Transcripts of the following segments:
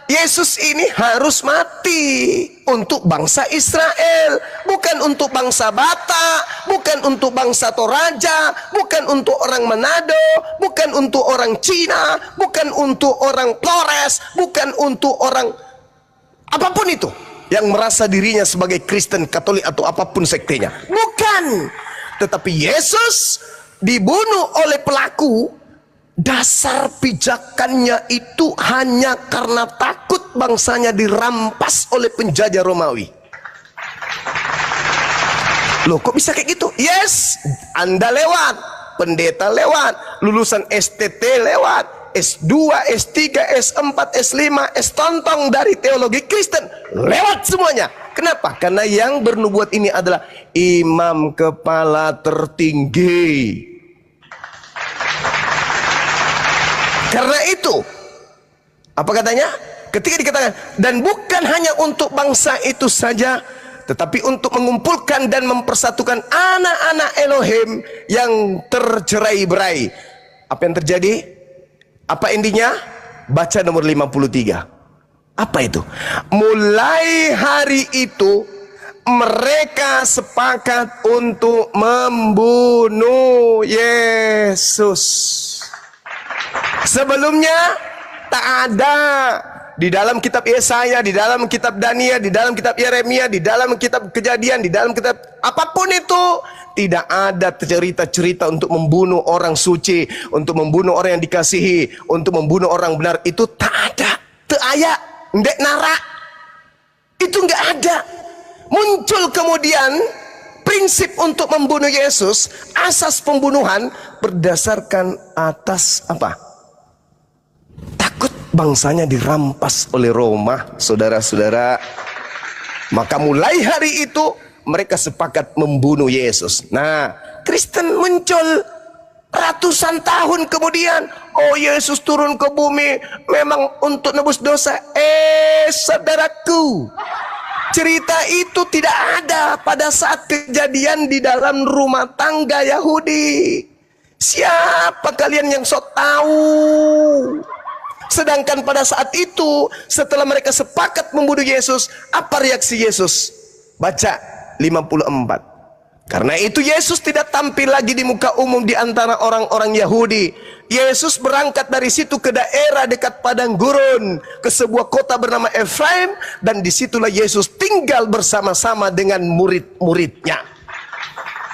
Yesus ini harus mati untuk bangsa Israel, bukan untuk bangsa Batak, bukan untuk bangsa Toraja, bukan untuk orang Manado, bukan untuk orang Cina, bukan untuk orang Flores, bukan untuk orang apapun itu yang merasa dirinya sebagai Kristen, Katolik atau apapun sektenya. Bukan. Tetapi Yesus dibunuh oleh pelaku. Dasar pijakannya itu hanya karena takut bangsanya dirampas oleh penjajah Romawi. Loh, kok bisa kayak gitu? Yes, Anda lewat, pendeta lewat, lulusan STT lewat, S2, S3, S4, S5, S tontong dari teologi Kristen lewat semuanya. Kenapa? Karena yang bernubuat ini adalah imam kepala tertinggi. Karena itu, apa katanya? Ketika dikatakan, dan bukan hanya untuk bangsa itu saja, tetapi untuk mengumpulkan dan mempersatukan anak-anak Elohim yang tercerai-berai. Apa yang terjadi? Apa intinya? Baca nomor 53. Apa itu? Mulai hari itu mereka sepakat untuk membunuh Yesus. Sebelumnya tak ada di dalam kitab Yesaya, di dalam kitab Daniel, di dalam kitab Yeremia, di dalam kitab Kejadian, di dalam kitab apapun itu, tidak ada cerita-cerita untuk membunuh orang suci, untuk membunuh orang yang dikasihi, untuk membunuh orang benar. Itu tak ada. Teu aya, ndek nara. Itu enggak ada. Muncul kemudian prinsip untuk membunuh Yesus, asas pembunuhan berdasarkan atas apa? Takut bangsanya dirampas oleh Roma, saudara-saudara. Maka mulai hari itu mereka sepakat membunuh Yesus. Nah, Kristen muncul ratusan tahun kemudian. Oh, Yesus turun ke bumi memang untuk nebus dosa. Saudaraku, cerita itu tidak ada pada saat kejadian di dalam rumah tangga Yahudi. Siapa kalian yang sok tahu? Sedangkan pada saat itu, setelah mereka sepakat membunuh Yesus, apa reaksi Yesus? Baca 54. Karena itu Yesus tidak tampil lagi di muka umum di antara orang-orang Yahudi. Yesus berangkat dari situ ke daerah dekat padang gurun, ke sebuah kota bernama Efraim, dan disitulah Yesus tinggal bersama-sama dengan murid-muridnya.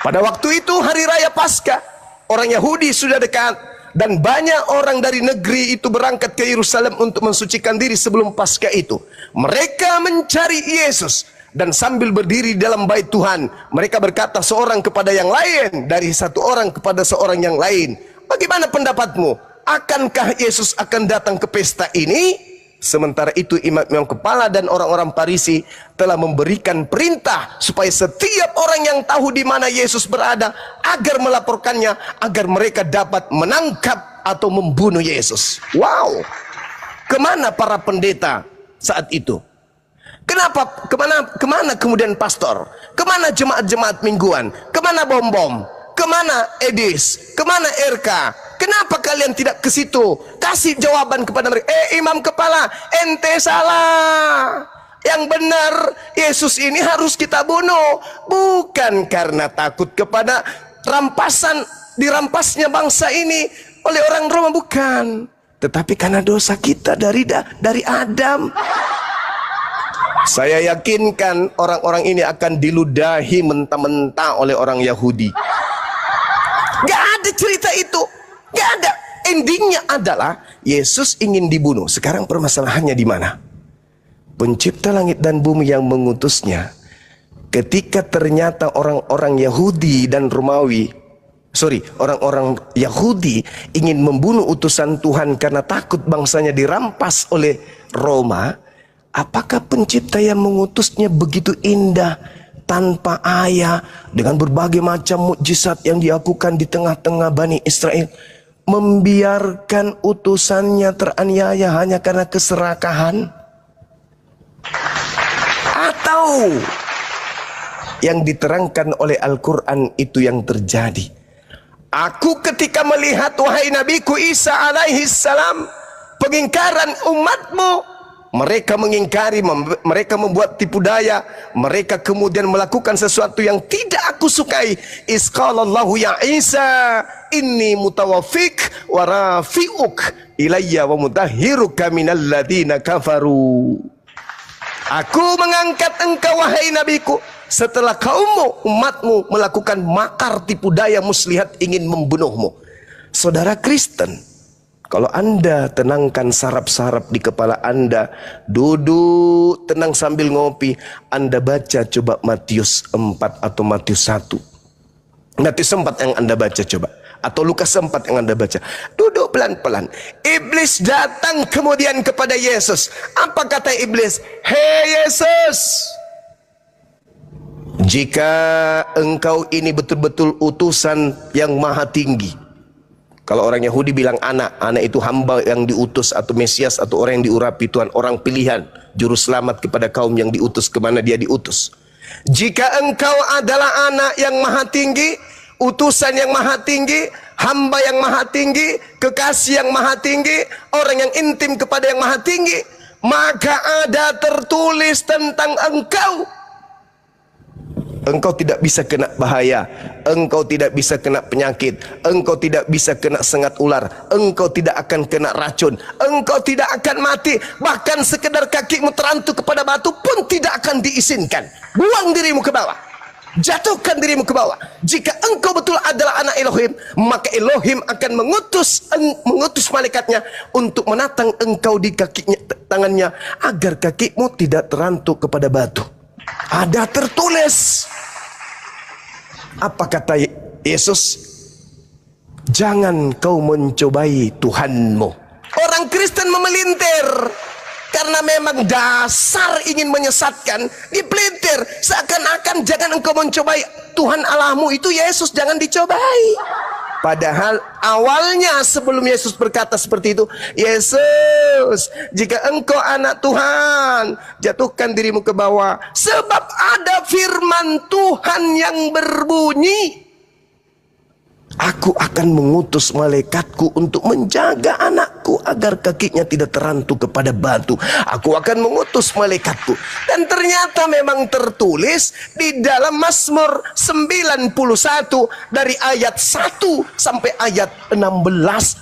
Pada waktu itu hari raya Paskah, orang Yahudi sudah dekat. Dan banyak orang dari negeri itu berangkat ke Yerusalem untuk mensucikan diri sebelum Paskah itu. Mereka mencari Yesus. Dan sambil berdiri di dalam bait Tuhan, mereka berkata seorang kepada yang lain, dari satu orang kepada seorang yang lain, bagaimana pendapatmu? Akankah Yesus akan datang ke pesta ini? Sementara itu imam-imam kepala dan orang-orang Farisi telah memberikan perintah supaya setiap orang yang tahu di mana Yesus berada agar melaporkannya, agar mereka dapat menangkap atau membunuh Yesus. Wow, kemana para pendeta saat itu? Kenapa? Kemana kemudian pastor? Kemana jemaat-jemaat mingguan? Kemana bom-bom? Kemana Edis? Kemana RK? Kenapa kalian tidak ke situ? Kasih jawaban kepada mereka. Imam kepala, ente salah. Yang benar, Yesus ini harus kita bunuh. Bukan karena takut kepada dirampasnya bangsa ini oleh orang Roma, bukan. Tetapi karena dosa kita dari Adam. Saya yakinkan orang-orang ini akan diludahi mentah-mentah oleh orang Yahudi. Gak ada cerita itu. Gak ada. Endingnya adalah Yesus ingin dibunuh. Sekarang permasalahannya di mana? Pencipta langit dan bumi yang mengutusnya, ketika ternyata orang-orang Yahudi dan orang-orang Yahudi ingin membunuh utusan Tuhan karena takut bangsanya dirampas oleh Roma, apakah pencipta yang mengutusnya begitu indah, tanpa ayah, dengan berbagai macam mukjizat yang dilakukan di tengah-tengah Bani Israel, membiarkan utusannya teraniaya hanya karena keserakahan? Atau yang diterangkan oleh Al-Quran itu yang terjadi? Aku ketika melihat, wahai Nabiku Isa alaihi salam, pengingkaran umatmu, mereka mengingkari, mereka membuat tipu daya, mereka kemudian melakukan sesuatu yang tidak aku sukai. Isqalallahu ya Isa inni mutawaffik wa rafi'uk ilayya wa mutahhiruka minal ladina kafaru. Aku mengangkat engkau wahai nabiku setelah kaummu, umatmu melakukan makar tipu daya muslihat ingin membunuhmu. Saudara Kristen, kalau Anda tenangkan saraf-saraf di kepala Anda, duduk tenang sambil ngopi, Anda baca coba Matius 4 atau Matius 1. Matius 4 yang Anda baca coba. Atau Lukas 4 yang Anda baca. Duduk pelan-pelan. Iblis datang kemudian kepada Yesus. Apa kata iblis? Hei Yesus, jika engkau ini betul-betul utusan yang maha tinggi. Kalau orang Yahudi bilang anak itu hamba yang diutus atau Mesias atau orang yang diurapi Tuhan, orang pilihan, juru selamat kepada kaum yang diutus kemana dia diutus. Jika engkau adalah anak yang maha tinggi, utusan yang maha tinggi, hamba yang maha tinggi, kekasih yang maha tinggi, orang yang intim kepada yang maha tinggi, maka ada tertulis tentang engkau. Engkau tidak bisa kena bahaya, engkau tidak bisa kena penyakit, engkau tidak bisa kena sengat ular, engkau tidak akan kena racun, engkau tidak akan mati, bahkan sekedar kakimu terantuk kepada batu pun tidak akan diizinkan. Buang dirimu ke bawah, jatuhkan dirimu ke bawah. Jika engkau betul adalah anak Elohim, maka Elohim akan mengutus malaikatnya untuk menatang engkau di kakinya, tangannya, agar kakimu tidak terantuk kepada batu. Ada tertulis. Apa kata Yesus? Jangan kau mencobai Tuhanmu. Orang Kristen memelintir karena memang dasar ingin menyesatkan, dipelintir seakan-akan jangan engkau mencobai Tuhan Allahmu, itu Yesus jangan dicobai. Padahal awalnya sebelum Yesus berkata seperti itu, Yesus, jika engkau anak Tuhan, jatuhkan dirimu ke bawah, sebab ada firman Tuhan yang berbunyi, aku akan mengutus malaikatku untuk menjaga anakku agar kakinya tidak terantuk kepada batu. Aku akan mengutus malaikatku. Dan ternyata memang tertulis di dalam Mazmur 91 dari ayat 1 sampai ayat 16,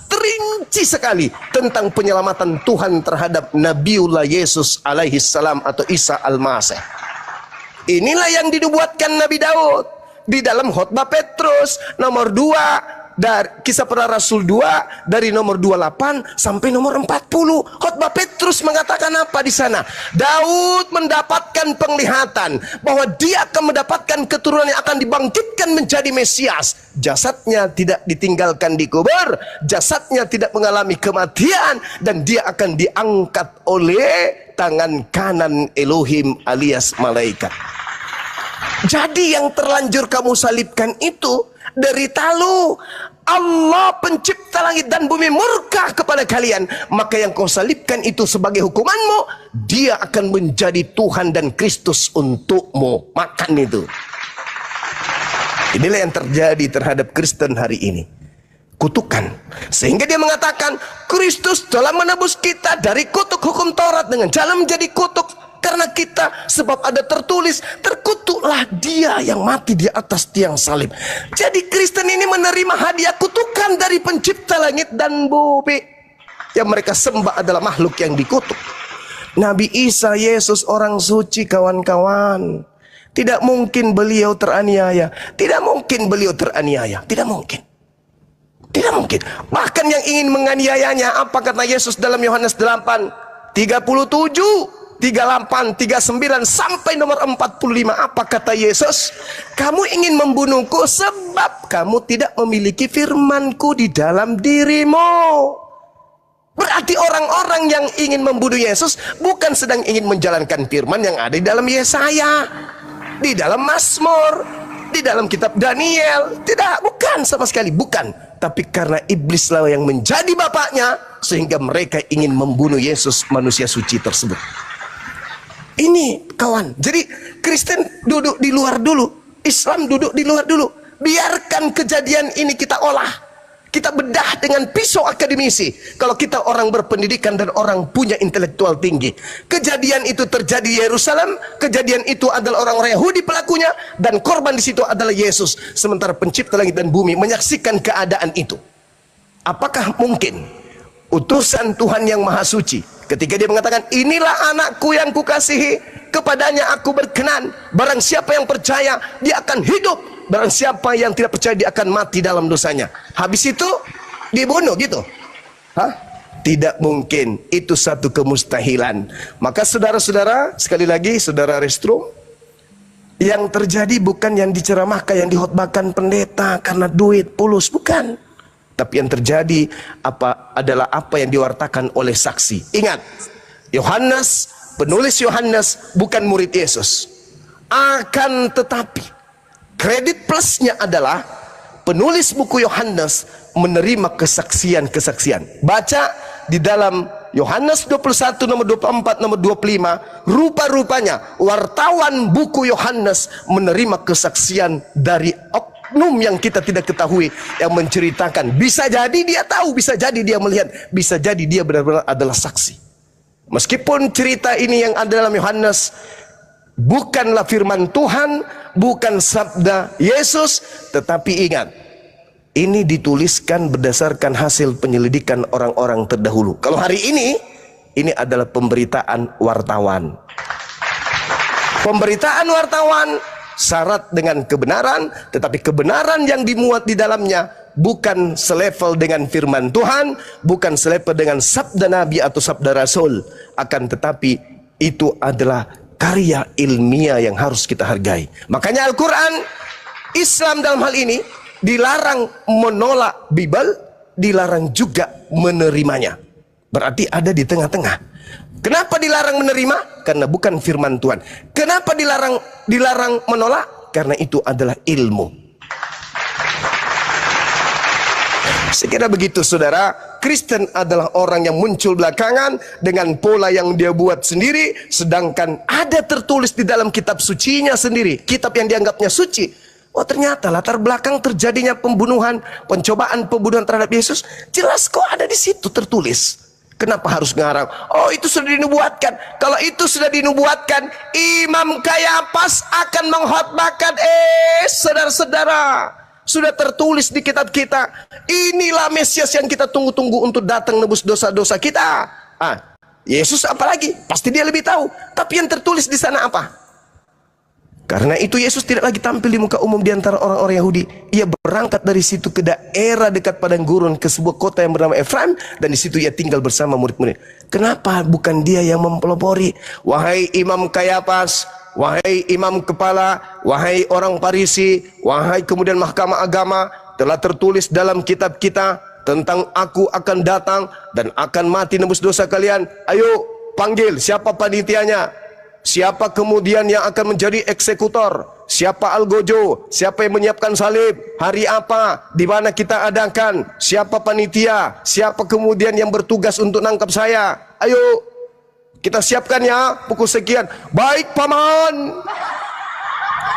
terinci sekali tentang penyelamatan Tuhan terhadap Nabiullah Yesus alaihi salam atau Isa al-Masih. Inilah yang dinubuatkan Nabi Daud di dalam khotbah Petrus nomor 2 dari Kisah Para Rasul 2 dari nomor 28 sampai nomor 40. Khotbah Petrus mengatakan apa di sana? Daud mendapatkan penglihatan bahwa dia akan mendapatkan keturunan yang akan dibangkitkan menjadi Mesias. Jasadnya tidak ditinggalkan di kubur, jasadnya tidak mengalami kematian, dan dia akan diangkat oleh tangan kanan Elohim alias malaikat. Jadi yang terlanjur kamu salibkan itu derita lu. Allah pencipta langit dan bumi murka kepada kalian, maka yang kau salibkan itu sebagai hukumanmu, dia akan menjadi Tuhan dan Kristus untukmu. Makan itu. Inilah yang terjadi terhadap Kristen hari ini. Kutukan. Sehingga dia mengatakan Kristus telah menebus kita dari kutuk hukum Taurat dengan jalan menjadi kutuk karena kita, sebab ada tertulis, terkutuklah dia yang mati di atas tiang salib. Jadi Kristen ini menerima hadiah kutukan dari pencipta langit dan bumi. Yang mereka sembah adalah makhluk yang dikutuk. Nabi Isa, Yesus orang suci kawan-kawan. Tidak mungkin beliau teraniaya. Tidak mungkin beliau teraniaya. Tidak mungkin. Tidak mungkin. Bahkan yang ingin menganiayanya, apa kata Yesus dalam Yohanes 8, 37, 38, 39 sampai nomor 45. Apa kata Yesus? Kamu ingin membunuhku sebab kamu tidak memiliki firmanku di dalam dirimu. Berarti orang-orang yang ingin membunuh Yesus bukan sedang ingin menjalankan firman yang ada di dalam Yesaya, di dalam Mazmur, di dalam kitab Daniel. Tidak, bukan sama sekali, bukan. Tapi karena iblislah yang menjadi bapaknya, sehingga mereka ingin membunuh Yesus manusia suci tersebut. Ini kawan, jadi Kristen duduk di luar dulu, Islam duduk di luar dulu. Biarkan kejadian ini kita olah, Kita bedah dengan pisau akademisi. Kalau kita orang berpendidikan dan orang punya intelektual tinggi. Kejadian itu terjadi di Yerusalem. Kejadian itu adalah orang-orang Yahudi pelakunya. Dan korban di situ adalah Yesus. Sementara pencipta langit dan bumi menyaksikan keadaan itu. Apakah mungkin utusan Tuhan yang Maha Suci ketika dia mengatakan, inilah anakku yang kukasihi, kepadanya aku berkenan. Barang siapa yang percaya, dia akan hidup. Barang siapa yang tidak percaya, dia akan mati dalam dosanya. Habis itu dibunuh gitu. Hah? Tidak mungkin. Itu satu kemustahilan. Maka saudara-saudara, sekali lagi saudara Restrum, yang terjadi bukan yang diceramahkan, yang dihotbahkan pendeta karena duit pulus, bukan. Tapi yang terjadi adalah apa yang diwartakan oleh saksi. Ingat, Yohanes, penulis Yohanes bukan murid Yesus. Akan tetapi kredit plusnya adalah penulis buku Yohanes menerima kesaksian-kesaksian. Baca di dalam Yohanes 21 nomor 24 nomor 25, rupa-rupanya wartawan buku Yohanes menerima kesaksian dari oknum yang kita tidak ketahui, yang menceritakan. Bisa jadi dia tahu, bisa jadi dia melihat, bisa jadi dia benar-benar adalah saksi. Meskipun cerita ini yang ada dalam Yohanes bukanlah firman Tuhan, bukan sabda Yesus, tetapi ingat, ini dituliskan berdasarkan hasil penyelidikan orang-orang terdahulu. Kalau hari ini adalah pemberitaan wartawan. Pemberitaan wartawan syarat dengan kebenaran, tetapi kebenaran yang dimuat di dalamnya bukan selevel dengan firman Tuhan, bukan selevel dengan sabda Nabi atau sabda Rasul, akan tetapi itu adalah karya ilmiah yang harus kita hargai. Makanya Al-Quran, Islam dalam hal ini dilarang menolak Bible, dilarang juga menerimanya. Berarti ada di tengah-tengah. Kenapa dilarang menerima? Karena bukan firman Tuhan. Kenapa dilarang menolak? Karena itu adalah ilmu. Sekira begitu saudara. Kristen adalah orang yang muncul belakangan dengan pola yang dia buat sendiri, sedangkan ada tertulis di dalam kitab sucinya sendiri, kitab yang dianggapnya suci. Oh ternyata latar belakang terjadinya pembunuhan, pencobaan pembunuhan terhadap Yesus jelas kok ada di situ tertulis. Kenapa harus ngarang? Oh itu sudah dinubuatkan. Kalau itu sudah dinubuatkan, Imam Kayafas akan menghotbahkan. Saudara-saudara, sudah tertulis di kitab kita, inilah Mesias yang kita tunggu-tunggu untuk datang nebus dosa-dosa kita. Yesus apalagi? Pasti dia lebih tahu. Tapi yang tertulis di sana apa? Karena itu Yesus tidak lagi tampil di muka umum di antara orang-orang Yahudi. Ia berangkat dari situ ke daerah dekat padang gurun, ke sebuah kota yang bernama Efraim, dan di situ ia tinggal bersama murid-murid. Kenapa bukan dia yang mempelopori? Wahai Imam Kayafas, wahai imam kepala, wahai orang Farisi, wahai kemudian mahkamah agama, telah tertulis dalam kitab kita tentang aku akan datang dan akan mati nebus dosa kalian. Ayo panggil siapa panitianya, siapa kemudian yang akan menjadi eksekutor, siapa algojo, siapa yang menyiapkan salib, hari apa, di mana kita adakan, siapa panitia, siapa kemudian yang bertugas untuk nangkap saya. Ayo kita siapkan ya, pukul sekian. Baik paman.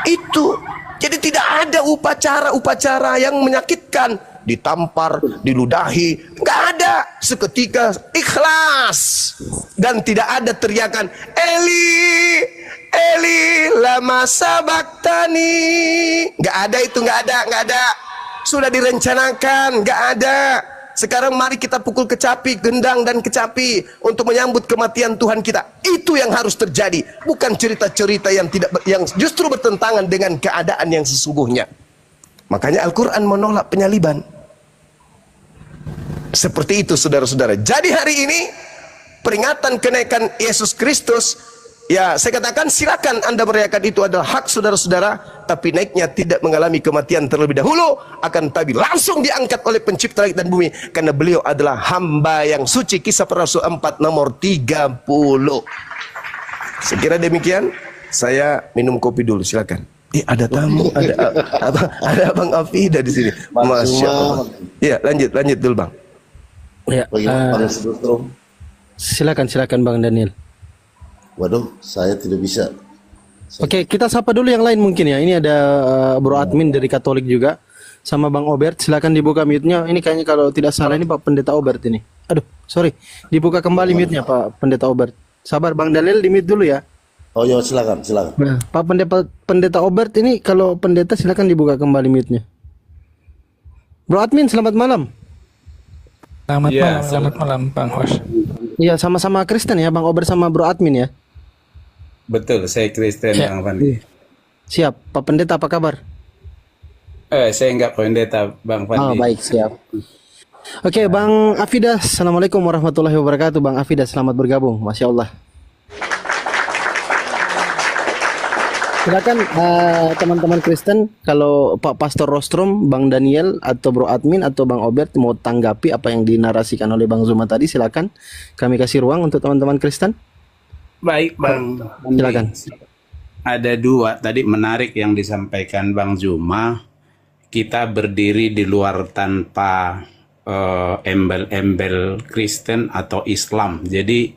Itu. Jadi tidak ada upacara-upacara yang menyakitkan. Ditampar, diludahi. Nggak ada. Seketika ikhlas. Dan tidak ada teriakan, Eli, Eli, lama sabaktani. Nggak ada itu, nggak ada. Sudah direncanakan, nggak ada. Sekarang mari kita pukul kecapi, gendang dan kecapi untuk menyambut kematian Tuhan kita. Itu yang harus terjadi, bukan cerita-cerita yang justru bertentangan dengan keadaan yang sesungguhnya. Makanya Al-Quran menolak penyaliban. Seperti itu saudara-saudara. Jadi hari ini peringatan kenaikan Yesus Kristus, ya saya katakan silakan Anda merayakan, itu adalah hak saudara-saudara. Tapi naiknya tidak mengalami kematian terlebih dahulu, akan tapi langsung diangkat oleh pencipta langit dan bumi, karena beliau adalah hamba yang suci. Kisah Para Rasul 4 nomor 30. Sekira demikian. Saya minum kopi dulu, silakan. Ada tamu, ada Abang Afida di sini. Masya Allah. Iya, lanjut dulu Bang. Ya, silakan Bang Daniel. Waduh, saya tidak bisa. Oke, kita sapa dulu yang lain mungkin ya. Ini ada Bro Admin dari Katolik juga. sama Bang Obert. Silakan dibuka mute-nya. Ini kayaknya kalau tidak salah ini Pak Pendeta Obert ini. Aduh, sorry. Dibuka kembali mute-nya Pak Pendeta Obert. Sabar Bang Daniel, di mute dulu ya. Oh ya, silakan, silakan. Nah, Pak Pendeta Obert ini kalau pendeta silakan dibuka kembali mute-nya. Bro Admin, selamat malam. Selamat malam Bang Hos. Iya, sama-sama Kristen ya Bang Obert sama Bro Admin ya. Betul, saya Kristen Ya. Bang Fandi. Siap, Pak Pendeta apa kabar? Saya enggak pendeta Bang Fandi. Oh, baik, siap. Oke, Bang Afidas, Assalamualaikum warahmatullahi wabarakatuh. Bang Afidas, selamat bergabung. Masya Allah. Silakan teman-teman Kristen, kalau Pak Pastor Rostrom, Bang Daniel, atau Bro Admin, atau Bang Obert mau tanggapi apa yang dinarasikan oleh Bang Zuma tadi, silakan. Kami kasih ruang untuk teman-teman Kristen. Baik Bang Fandi. Silakan. Ada dua tadi menarik yang disampaikan Bang Zuma. Kita berdiri di luar tanpa embel-embel Kristen atau Islam. Jadi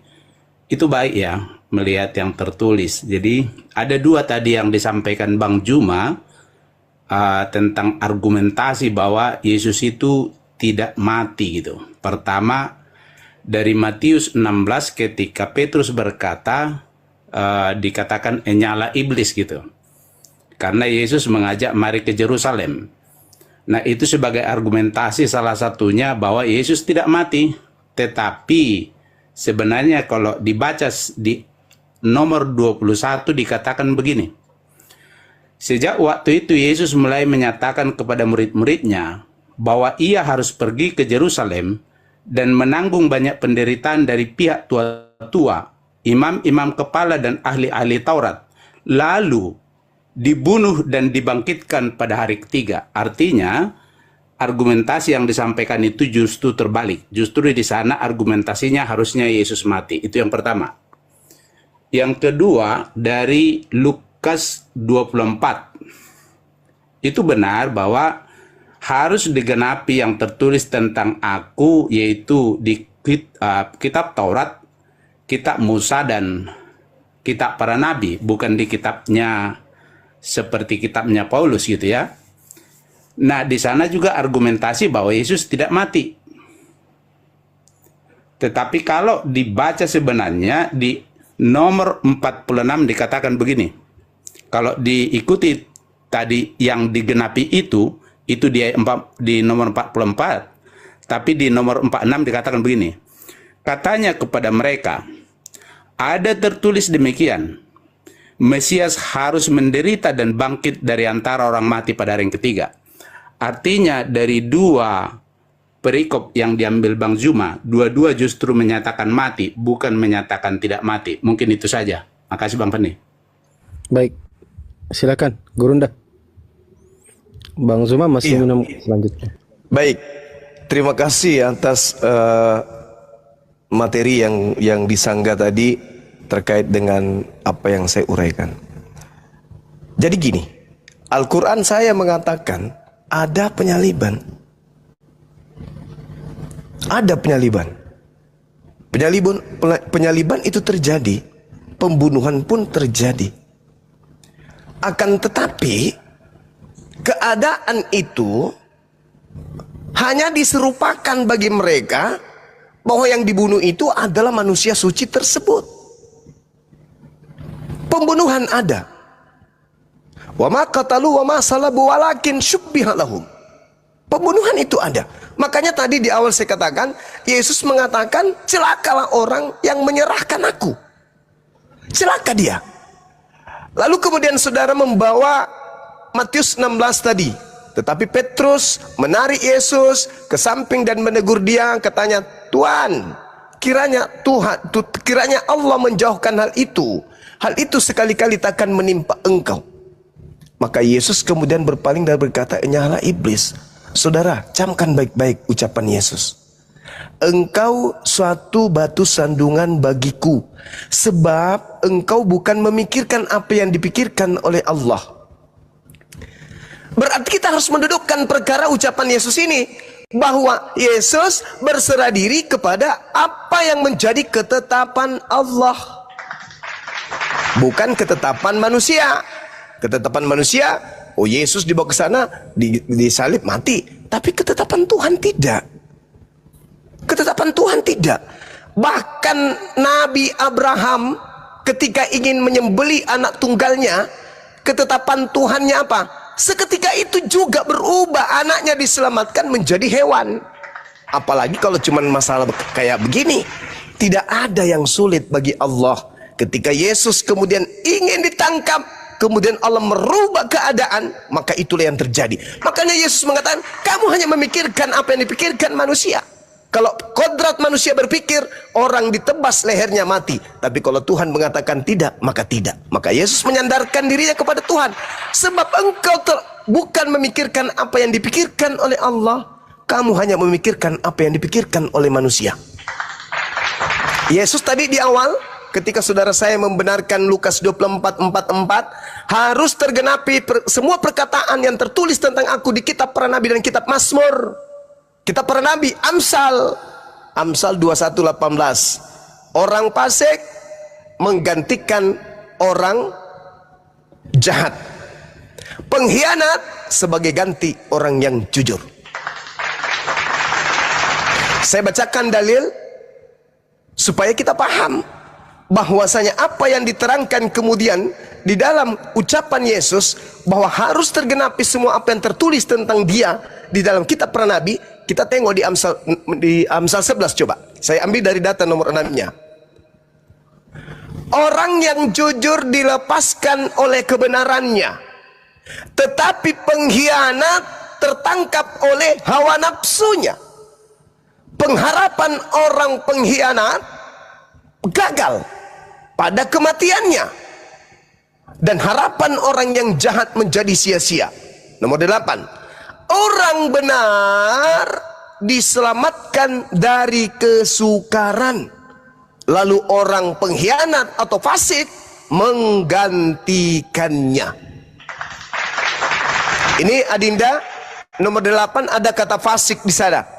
itu baik ya melihat yang tertulis. Jadi ada dua tadi yang disampaikan Bang Zuma tentang argumentasi bahwa Yesus itu tidak mati gitu. Pertama dari Matius 16 ketika Petrus berkata dikatakan nyala iblis gitu. Karena Yesus mengajak mari ke Yerusalem. Nah, itu sebagai argumentasi salah satunya bahwa Yesus tidak mati. Tetapi sebenarnya kalau dibaca di nomor 21 dikatakan begini. Sejak waktu itu Yesus mulai menyatakan kepada murid-muridnya bahwa ia harus pergi ke Yerusalem dan menanggung banyak penderitaan dari pihak tua-tua, imam-imam kepala dan ahli-ahli Taurat, lalu dibunuh dan dibangkitkan pada hari ketiga. Artinya argumentasi yang disampaikan itu justru terbalik. Justru di sana argumentasinya harusnya Yesus mati. Itu yang pertama. Yang kedua dari Lukas 24. Itu benar bahwa harus digenapi yang tertulis tentang aku, yaitu di kitab Taurat, kitab Musa dan kitab para nabi, bukan di kitabnya seperti kitabnya Paulus gitu ya. Nah, di sana juga argumentasi bahwa Yesus tidak mati. Tetapi kalau dibaca sebenarnya di nomor 46 dikatakan begini. Kalau diikuti tadi yang digenapi itu di nomor 44. Tapi di nomor 46 dikatakan begini. Katanya kepada mereka, ada tertulis demikian, Mesias harus menderita dan bangkit dari antara orang mati pada hari yang ketiga. Artinya dari dua perikop yang diambil Bang Zuma, dua-dua justru menyatakan mati, bukan menyatakan tidak mati. Mungkin itu saja. Makasih Bang Fandi. Baik, silakan, Gurunda. Bang Zuma masih minum selanjutnya. Baik, terima kasih atas materi yang disanggah tadi terkait dengan apa yang saya uraikan. Jadi gini, Al-Quran saya mengatakan ada penyaliban. Ada penyaliban. Penyaliban itu terjadi, pembunuhan pun terjadi. Akan tetapi keadaan itu hanya diserupakan bagi mereka bahwa yang dibunuh itu adalah manusia suci tersebut. Pembunuhan ada. Wa ma qatalu wa ma salabu walakin syubbiha lahum. Pembunuhan itu ada. Makanya tadi di awal saya katakan, Yesus mengatakan, celakalah orang yang menyerahkan aku. Celaka dia. Lalu kemudian saudara membawa Matius 16 tadi. Tetapi Petrus menarik Yesus ke samping dan menegur dia, katanya, Tuhan, kiranya Allah menjauhkan hal itu. Hal itu sekali-kali takkan menimpa engkau. Maka Yesus kemudian berpaling dan berkata, nyala iblis. Saudara, camkan baik-baik ucapan Yesus. Engkau suatu batu sandungan bagiku, sebab engkau bukan memikirkan apa yang dipikirkan oleh Allah. Berarti kita harus mendudukkan perkara ucapan Yesus ini, bahwa Yesus berserah diri kepada apa yang menjadi ketetapan Allah, bukan ketetapan manusia. Ketetapan manusia, Oh, Yesus dibawa ke sana, disalib, mati. Tapi ketetapan Tuhan tidak. Ketetapan Tuhan tidak. Bahkan Nabi Abraham ketika ingin menyembelih anak tunggalnya, ketetapan Tuhannya apa? Seketika itu juga berubah, anaknya diselamatkan menjadi hewan. Apalagi kalau cuma masalah kayak begini. Tidak ada yang sulit bagi Allah. Ketika Yesus kemudian ingin ditangkap, kemudian Allah merubah keadaan, maka itulah yang terjadi. Makanya Yesus mengatakan, kamu hanya memikirkan apa yang dipikirkan manusia. Kalau kodrat manusia berpikir, orang ditebas lehernya mati. Tapi kalau Tuhan mengatakan tidak, maka tidak. Maka Yesus menyandarkan dirinya kepada Tuhan. Sebab engkau bukan memikirkan apa yang dipikirkan oleh Allah, kamu hanya memikirkan apa yang dipikirkan oleh manusia. Yesus tadi di awal, ketika saudara saya membenarkan Lukas 24:44, harus tergenapi semua perkataan yang tertulis tentang aku di kitab para nabi dan kitab Mazmur. Kitab para nabi, Amsal 21:18. Orang fasik menggantikan orang jahat. Pengkhianat sebagai ganti orang yang jujur. Saya bacakan dalil supaya kita paham bahwasanya apa yang diterangkan kemudian di dalam ucapan Yesus bahwa harus tergenapi semua apa yang tertulis tentang dia di dalam kitab para nabi. Kita tengok di Amsal 11 coba. Saya ambil dari data nomor 6-nya. Orang yang jujur dilepaskan oleh kebenarannya, tetapi pengkhianat tertangkap oleh hawa nafsunya. Pengharapan orang pengkhianat gagal pada kematiannya, dan harapan orang yang jahat menjadi sia-sia. Nomor 8, orang benar diselamatkan dari kesukaran, lalu orang pengkhianat atau fasik menggantikannya. Ini Adinda, nomor 8 ada kata fasik di sana.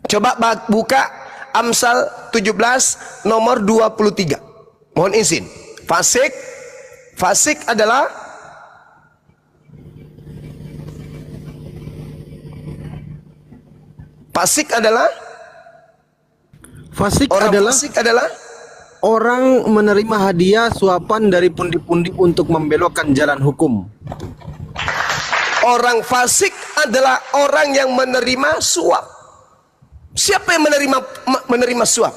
Coba buka Amsal 17 nomor 23. Mohon izin. Fasik adalah Fasik adalah orang menerima hadiah suapan dari pundi-pundi untuk membelokkan jalan hukum. Orang fasik adalah orang yang menerima suap. Siapa yang menerima suap?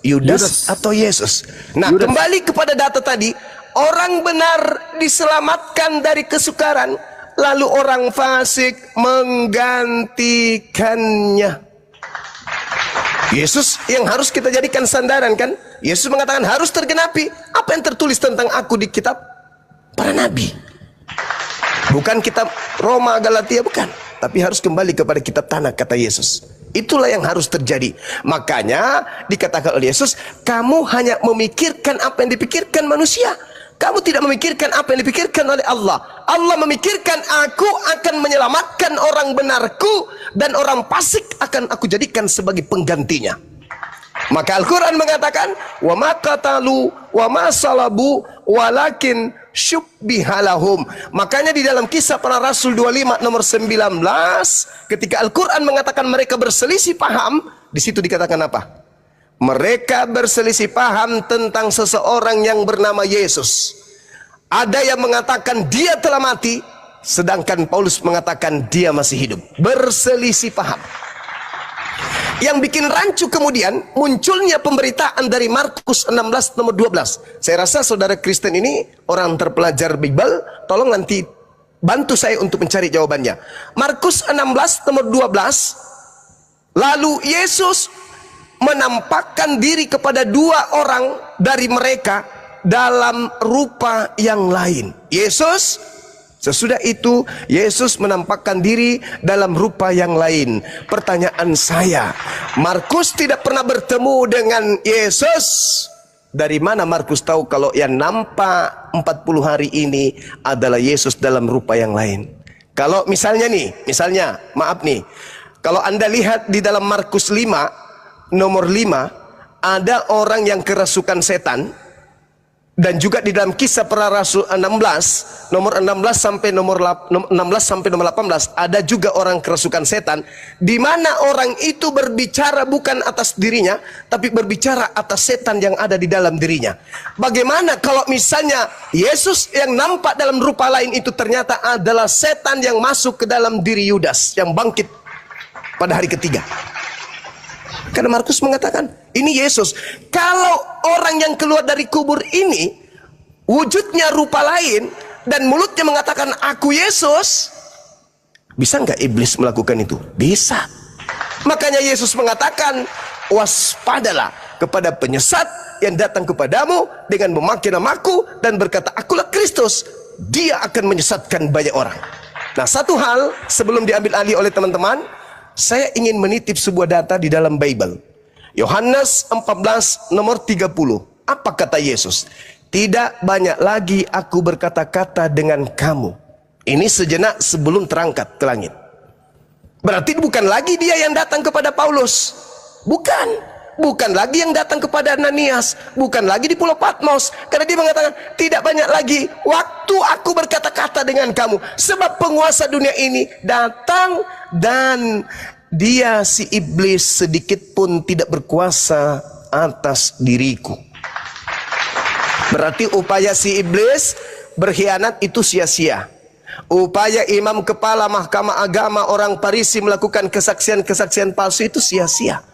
Yudas atau Yesus? Nah, Yudas. Kembali kepada data tadi, orang benar diselamatkan dari kesukaran, lalu orang fasik menggantikannya. Yesus yang harus kita jadikan sandaran, kan? Yesus mengatakan harus tergenapi apa yang tertulis tentang aku di kitab para nabi. Bukan kitab Roma, Galatia, bukan. Tapi harus kembali kepada kitab Tanakh, kata Yesus. Itulah yang harus terjadi. Makanya dikatakan oleh Yesus, kamu hanya memikirkan apa yang dipikirkan manusia. Kamu tidak memikirkan apa yang dipikirkan oleh Allah. Allah memikirkan, aku akan menyelamatkan orang benarku, dan orang fasik akan aku jadikan sebagai penggantinya. Maka Al-Quran mengatakan, wa ma qatalu wa ma salabu walakin syubbihalahum. Makanya di dalam Kisah Para Rasul 25 nomor 19, ketika Al-Quran mengatakan mereka berselisih paham, di situ dikatakan apa? Mereka berselisih paham tentang seseorang yang bernama Yesus. Ada yang mengatakan dia telah mati, sedangkan Paulus mengatakan dia masih hidup. Berselisih paham. Yang bikin rancu kemudian munculnya pemberitaan dari Markus 16 nomor 12. Saya rasa saudara Kristen ini orang terpelajar Bible, tolong nanti bantu saya untuk mencari jawabannya. Markus 16 nomor 12. Lalu Yesus menampakkan diri kepada dua orang dari mereka dalam rupa yang lain. Sesudah itu Yesus menampakkan diri dalam rupa yang lain. Pertanyaan saya, Markus tidak pernah bertemu dengan Yesus. Dari mana Markus tahu kalau yang nampak 40 hari ini adalah Yesus dalam rupa yang lain? Kalau misalnya maaf nih, kalau Anda lihat di dalam Markus 5 nomor 5, ada orang yang kerasukan setan Dan juga di dalam Kisah Para Rasul 16, nomor 16 sampai nomor 18 ada juga orang kerasukan setan, di mana orang itu berbicara bukan atas dirinya, tapi berbicara atas setan yang ada di dalam dirinya. Bagaimana kalau misalnya Yesus yang nampak dalam rupa lain itu ternyata adalah setan yang masuk ke dalam diri Yudas yang bangkit pada hari ketiga? Karena Markus mengatakan, ini Yesus. Kalau orang yang keluar dari kubur ini, wujudnya rupa lain, dan mulutnya mengatakan, aku Yesus, bisa nggak iblis melakukan itu? Bisa. Makanya Yesus mengatakan, waspadalah kepada penyesat yang datang kepadamu dengan memakai namaku dan berkata, akulah Kristus. Dia akan menyesatkan banyak orang. Nah, satu hal sebelum diambil alih oleh teman-teman, saya ingin menitip sebuah data di dalam Bible. Yohanes 14 nomor 30. Apa kata Yesus? Tidak banyak lagi aku berkata-kata dengan kamu. Ini sejenak sebelum terangkat ke langit. Berarti bukan lagi dia yang datang kepada Paulus. Bukan lagi yang datang kepada Ananias, bukan lagi di Pulau Patmos. Karena dia mengatakan, tidak banyak lagi waktu aku berkata-kata dengan kamu. Sebab penguasa dunia ini datang dan dia si iblis sedikit pun tidak berkuasa atas diriku. Berarti upaya si iblis berkhianat itu sia-sia. Upaya imam kepala mahkamah agama orang Farisi melakukan kesaksian-kesaksian palsu itu sia-sia.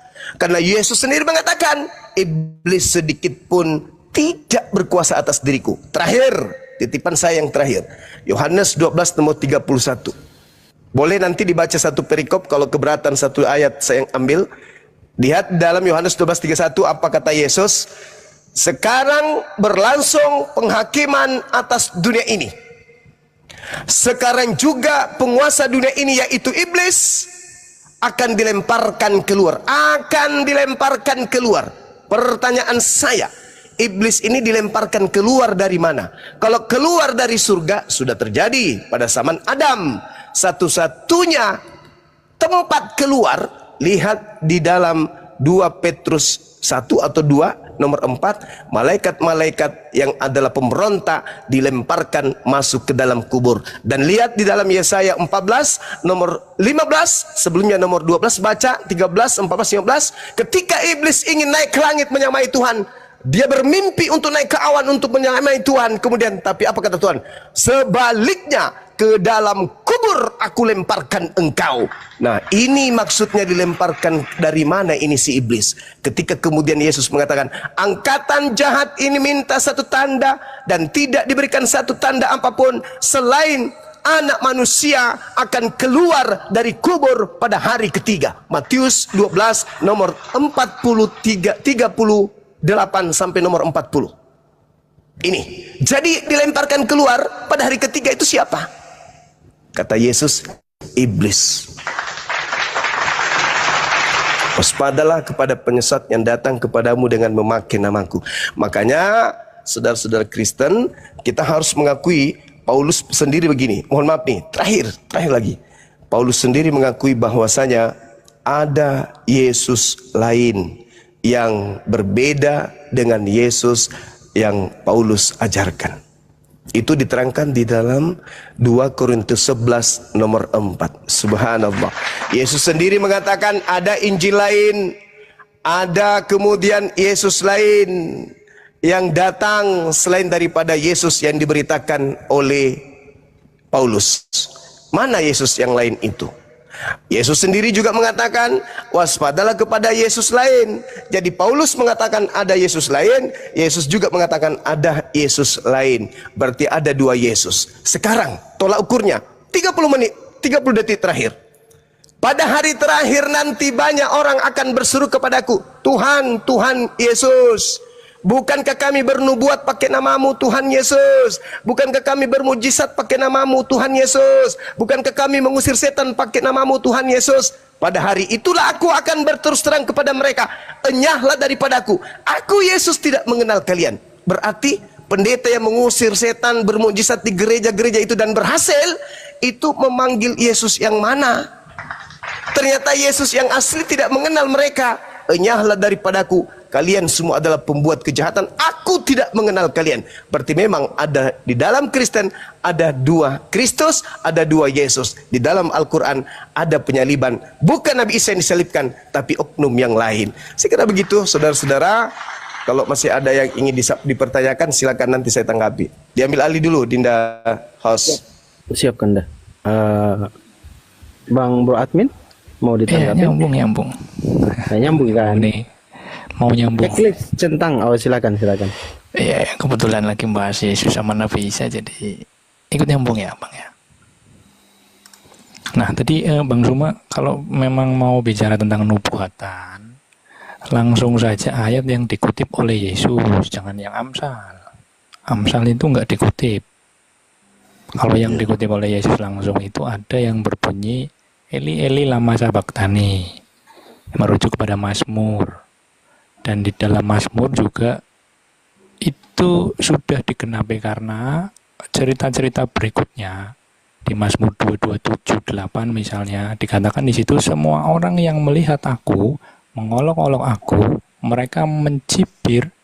Karena Yesus sendiri mengatakan, iblis sedikit pun tidak berkuasa atas diriku. Terakhir, titipan saya yang terakhir, Yohanes 12 nomor 31. Boleh nanti dibaca satu perikop, kalau keberatan satu ayat saya yang ambil. Lihat dalam Yohanes 12:31 apa kata Yesus? Sekarang berlangsung penghakiman atas dunia ini. Sekarang juga penguasa dunia ini yaitu iblis akan dilemparkan keluar. Pertanyaan saya, iblis ini dilemparkan keluar dari mana? Kalau keluar dari surga sudah terjadi pada zaman Adam. Satu-satunya tempat keluar, lihat di dalam 2 Petrus 1 atau 2 nomor 4, malaikat-malaikat yang adalah pemberontak dilemparkan masuk ke dalam kubur. Dan lihat di dalam Yesaya 14 nomor 15, sebelumnya nomor 12, baca 13, 14, 15, ketika iblis ingin naik ke langit menyamai Tuhan, dia bermimpi untuk naik ke awan untuk menyamai Tuhan. Kemudian, tapi apa kata Tuhan? Sebaliknya, ke dalam kubur aku lemparkan engkau. Nah, ini maksudnya dilemparkan dari mana ini si iblis? Ketika kemudian Yesus mengatakan, angkatan jahat ini minta satu tanda dan tidak diberikan satu tanda apapun selain anak manusia akan keluar dari kubur pada hari ketiga. Matius 12 nomor 38 sampai nomor 40. Ini. Jadi dilemparkan keluar pada hari ketiga itu siapa? Kata Yesus, iblis. Waspadalah kepada penyesat yang datang kepadamu dengan memakai namaku. Makanya, saudara-saudara Kristen, kita harus mengakui, Paulus sendiri begini, mohon maaf nih, terakhir lagi. Paulus sendiri mengakui bahwasanya ada Yesus lain yang berbeda dengan Yesus yang Paulus ajarkan. Itu diterangkan di dalam 2 Korintus 11 nomor 4. Subhanallah. Yesus sendiri mengatakan ada Injil lain, ada kemudian Yesus lain yang datang selain daripada Yesus yang diberitakan oleh Paulus. Mana Yesus yang lain itu? Yesus sendiri juga mengatakan, waspadalah kepada Yesus lain. Jadi Paulus mengatakan ada Yesus lain, Yesus juga mengatakan ada Yesus lain. Berarti ada dua Yesus. Sekarang tolak ukurnya 30 menit, 30 detik terakhir. Pada hari terakhir nanti banyak orang akan berseru kepadaku, Tuhan, Tuhan Yesus, bukankah kami bernubuat pakai namamu Tuhan Yesus? Bukankah kami bermujizat pakai namamu Tuhan Yesus? Bukankah kami mengusir setan pakai namamu Tuhan Yesus? Pada hari itulah aku akan berterus terang kepada mereka, enyahlah daripadaku, aku Yesus tidak mengenal kalian. Berarti pendeta yang mengusir setan, bermujizat di gereja-gereja itu dan berhasil, itu memanggil Yesus yang mana? Ternyata Yesus yang asli tidak mengenal mereka. Enyahlah daripadaku, kalian semua adalah pembuat kejahatan, aku tidak mengenal kalian. Berarti memang ada di dalam Kristen ada dua Kristus, ada dua Yesus. Di dalam Al-Quran ada penyaliban, bukan Nabi Isa yang disalibkan, tapi oknum yang lain. Saya kira begitu, saudara-saudara. Kalau masih ada yang ingin dipertanyakan, silakan nanti saya tanggapi. Diambil alih dulu, Dinda host. Siapkan dah. Bang Bro Admin mau ditanggapi? Nyambung. Nah, nyambung kan? Nih, mau nyambung. Checklist centang. Oh, silakan. Iya, kebetulan lagi bahas Yesus sama Nabi Isa, jadi ikut nyambung ya, Bang ya. Nah, tadi Bang Zuma kalau memang mau bicara tentang nubuatan, langsung saja ayat yang dikutip oleh Yesus, jangan yang Amsal. Amsal itu nggak dikutip. Kalau yang dikutip oleh Yesus langsung itu ada yang berbunyi Eli Eli lama sabachthani, merujuk kepada Mazmur. Dan di dalam Mazmur juga itu sudah digenapi karena cerita-cerita berikutnya di Mazmur 22:7-8 misalnya dikatakan di situ, semua orang yang melihat aku mengolok-olok aku, mereka mencibir,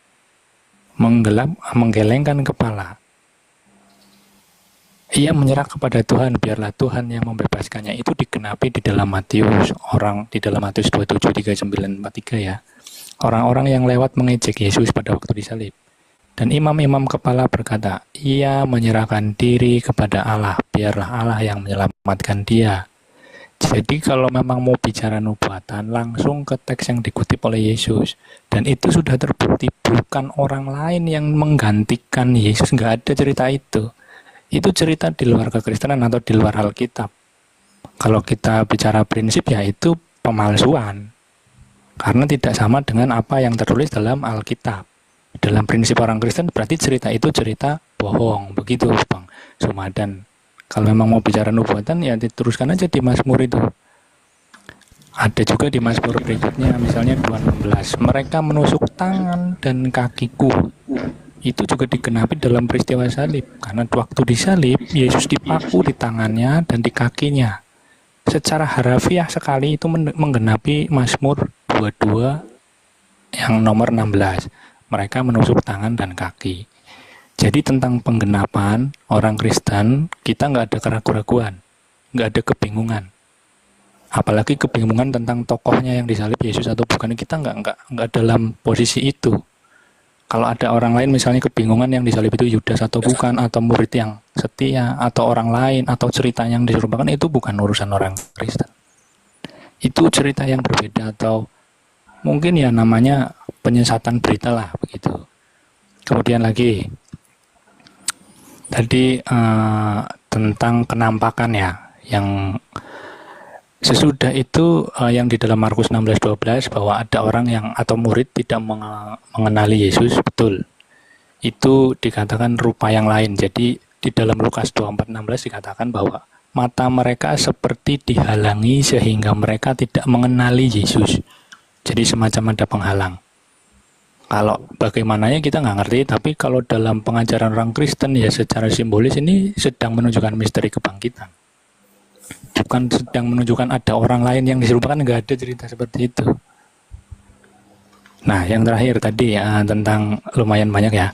menggelengkan kepala. Ia menyerah kepada Tuhan, biarlah Tuhan yang membebaskannya. Itu digenapi di dalam Matius, di dalam Matius 27:39-43 ya. Orang-orang yang lewat mengejek Yesus pada waktu disalib. Dan imam-imam kepala berkata, ia menyerahkan diri kepada Allah, biarlah Allah yang menyelamatkan dia. Jadi kalau memang mau bicara nubuatan, langsung ke teks yang dikutip oleh Yesus. Dan itu sudah terbukti, bukan orang lain yang menggantikan Yesus, nggak ada cerita itu. Itu cerita di luar kekristenan atau di luar Alkitab. Kalau kita bicara prinsip, ya itu pemalsuan. Karena tidak sama dengan apa yang tertulis dalam Alkitab. Dalam prinsip orang Kristen berarti cerita itu cerita bohong. Begitu Bang Sumadan. Kalau memang mau bicara nubuatan, ya diteruskan aja di Mazmur itu. Ada juga di Mazmur berikutnya, misalnya 2:16. Mereka menusuk tangan dan kakiku. Itu juga digenapi dalam peristiwa salib. Karena waktu disalib, Yesus dipaku di tangannya dan di kakinya. Secara harafiah sekali itu menggenapi Mazmur 22 yang nomor 16. Mereka menusuk tangan dan kaki. Jadi tentang penggenapan orang Kristen, kita nggak ada keraguan-keraguan, nggak ada kebingungan. Apalagi kebingungan tentang tokohnya yang disalib Yesus atau bukan, kita nggak dalam posisi itu. Kalau ada orang lain misalnya kebingungan yang disalib itu Yudas atau bukan, atau murid yang setia, atau orang lain, atau cerita yang diserupakan, itu bukan urusan orang Kristen. Itu cerita yang berbeda atau mungkin ya namanya penyesatan berita lah begitu. Kemudian lagi tadi tentang kenampakan ya, yang sesudah itu yang di dalam Markus 16:12 bahwa ada orang yang atau murid tidak mengenali Yesus, betul. Itu dikatakan rupa yang lain. Jadi di dalam Lukas 24:16 dikatakan bahwa mata mereka seperti dihalangi sehingga mereka tidak mengenali Yesus. Jadi semacam ada penghalang. Kalau bagaimananya kita nggak ngerti, tapi kalau dalam pengajaran orang Kristen ya secara simbolis ini sedang menunjukkan misteri kebangkitan. Bukan sedang menunjukkan ada orang lain yang diserupakan, nggak ada cerita seperti itu. Nah, yang terakhir tadi ya tentang lumayan banyak ya.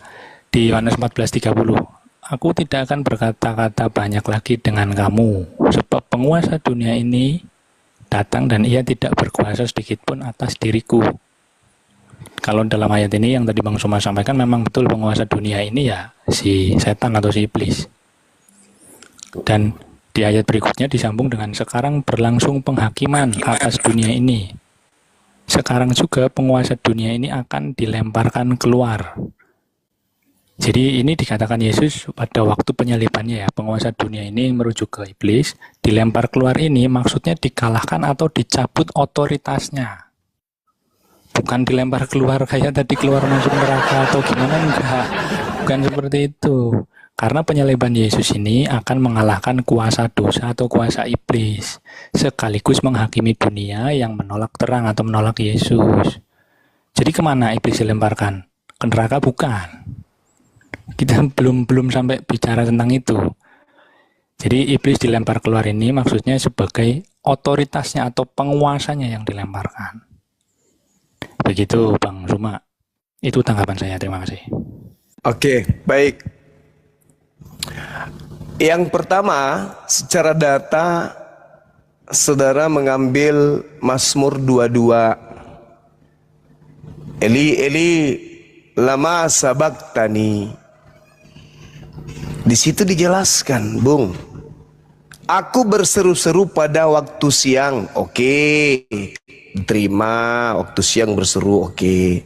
Di Yohanes 14:30, aku tidak akan berkata-kata banyak lagi dengan kamu, sebab penguasa dunia ini datang dan ia tidak berkuasa sedikit pun atas diriku. Kalau dalam ayat ini yang tadi Bang Suma sampaikan, memang betul penguasa dunia ini ya si setan atau si iblis. Dan di ayat berikutnya disambung dengan sekarang berlangsung penghakiman atas dunia ini. Sekarang juga penguasa dunia ini akan dilemparkan keluar. Jadi ini dikatakan Yesus pada waktu penyalibannya ya, penguasa dunia ini merujuk ke iblis, dilempar keluar ini maksudnya dikalahkan atau dicabut otoritasnya. Bukan dilempar keluar kayak tadi keluar masuk neraka atau gimana, enggak. Bukan seperti itu. Karena penyaliban Yesus ini akan mengalahkan kuasa dosa atau kuasa iblis, sekaligus menghakimi dunia yang menolak terang atau menolak Yesus. Jadi kemana iblis dilemparkan? Ke neraka bukan. Kita belum sampai bicara tentang itu. Jadi iblis dilempar keluar ini maksudnya sebagai otoritasnya atau penguasanya yang dilemparkan. Begitu Bang Zuma. Itu tanggapan saya. Terima kasih. Oke, baik. Yang pertama, secara data, saudara mengambil Mazmur 22. Eli, Eli, lama sabaktani. Di situ dijelaskan, Bung. Aku berseru-seru pada waktu siang. Oke, terima. Waktu siang berseru, oke.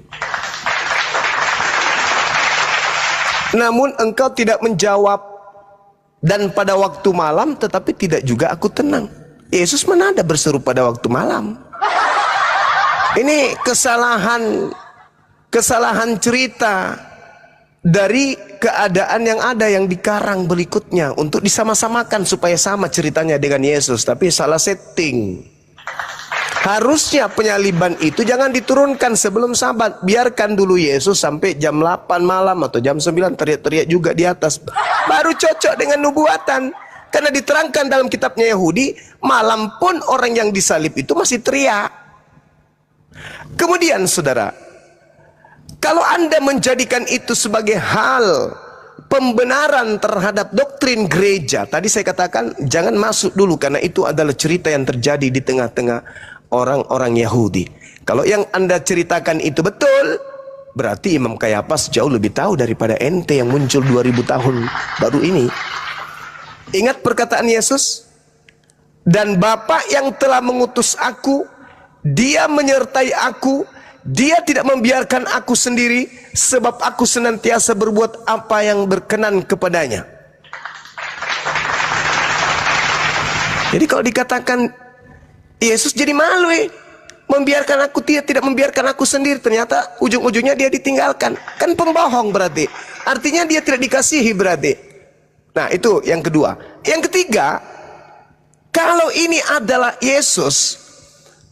Namun engkau tidak menjawab. Dan pada waktu malam tetapi tidak juga aku tenang. Yesus mana ada berseru pada waktu malam? Ini kesalahan cerita dari keadaan yang ada yang dikarang berikutnya untuk disama-samakan supaya sama ceritanya dengan Yesus, tapi salah setting. Harusnya penyaliban itu jangan diturunkan sebelum Sabat. Biarkan dulu Yesus sampai jam 8 malam atau jam 9 teriak-teriak juga di atas. Baru cocok dengan nubuatan. Karena diterangkan dalam kitabnya Yahudi, malam pun orang yang disalib itu masih teriak. Kemudian saudara, kalau Anda menjadikan itu sebagai hal pembenaran terhadap doktrin gereja, tadi saya katakan jangan masuk dulu karena itu adalah cerita yang terjadi di tengah-tengah orang-orang Yahudi. Kalau yang Anda ceritakan itu betul, berarti Imam Kayafas jauh lebih tahu daripada ente yang muncul 2000 tahun baru ini. Ingat perkataan Yesus, dan Bapa yang telah mengutus aku, dia menyertai aku, dia tidak membiarkan aku sendiri, sebab aku senantiasa berbuat apa yang berkenan kepadanya. Jadi kalau dikatakan Yesus jadi malu, membiarkan aku, dia tidak membiarkan aku sendiri, ternyata ujung-ujungnya dia ditinggalkan. Kan pembohong berarti. Artinya dia tidak dikasihi berarti. Nah itu yang kedua. Yang ketiga, kalau ini adalah Yesus,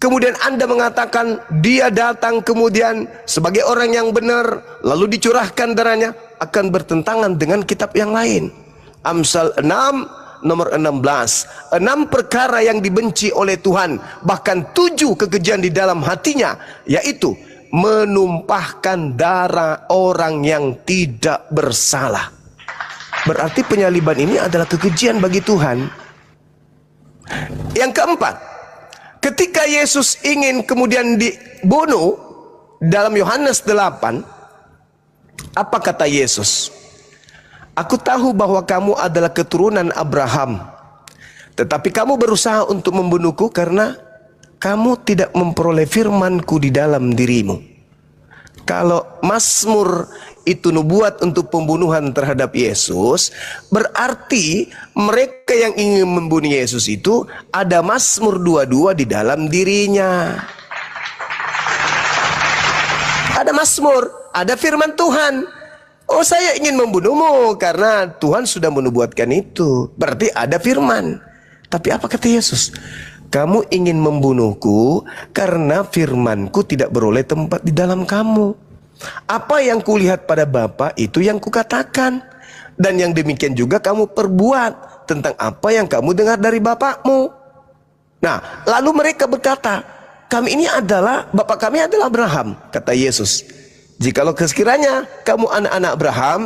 kemudian Anda mengatakan dia datang kemudian sebagai orang yang benar, lalu dicurahkan darahnya, akan bertentangan dengan kitab yang lain. Amsal 6 nomor 16. 6 perkara yang dibenci oleh Tuhan, bahkan 7 kekejian di dalam hatinya, yaitu menumpahkan darah orang yang tidak bersalah. Berarti penyaliban ini adalah kekejian bagi Tuhan. Yang keempat, ketika Yesus ingin kemudian dibunuh dalam Yohanes 8, apa kata Yesus? Aku tahu bahwa kamu adalah keturunan Abraham, tetapi kamu berusaha untuk membunuhku karena kamu tidak memperoleh firman-Ku di dalam dirimu. Kalau Mazmur itu nubuat untuk pembunuhan terhadap Yesus, berarti mereka yang ingin membunuh Yesus itu ada Mazmur 22 di dalam dirinya. Ada Mazmur, ada firman Tuhan. Oh, saya ingin membunuhmu karena Tuhan sudah menubuatkan itu. Berarti ada firman. Tapi apa kata Yesus? Kamu ingin membunuhku karena firmanku tidak beroleh tempat di dalam kamu. Apa yang kulihat pada Bapa itu yang kukatakan. Dan yang demikian juga kamu perbuat tentang apa yang kamu dengar dari Bapakmu. Nah, lalu mereka berkata, kami ini adalah, Bapak kami adalah Abraham. Kata Yesus, jikalau sekiranya kamu anak-anak Abraham,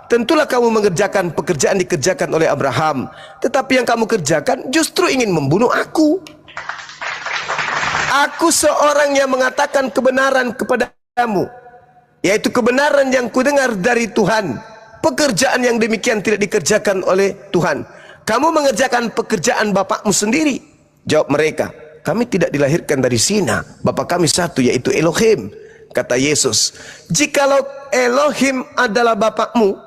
tentulah kamu mengerjakan pekerjaan dikerjakan oleh Abraham. Tetapi yang kamu kerjakan justru ingin membunuh aku. Aku seorang yang mengatakan kebenaran kepadamu, yaitu kebenaran yang kudengar dari Tuhan. Pekerjaan yang demikian tidak dikerjakan oleh Tuhan. Kamu mengerjakan pekerjaan bapakmu sendiri. Jawab mereka, kami tidak dilahirkan dari zina. Bapa kami satu, yaitu Elohim. Kata Yesus, jikalau Elohim adalah bapakmu,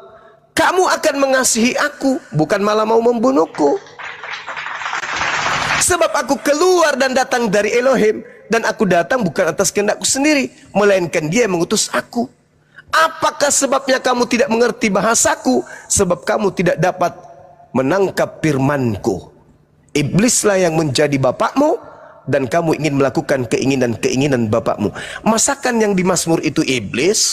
kamu akan mengasihi aku, bukan malah mau membunuhku. Sebab aku keluar dan datang dari Elohim, dan aku datang bukan atas kehendakku sendiri, melainkan Dia yang mengutus aku. Apakah sebabnya kamu tidak mengerti bahasaku? Sebab kamu tidak dapat menangkap firmanku. Iblislah yang menjadi bapakmu, dan kamu ingin melakukan keinginan-keinginan bapakmu. Masakan yang di Mazmur itu iblis?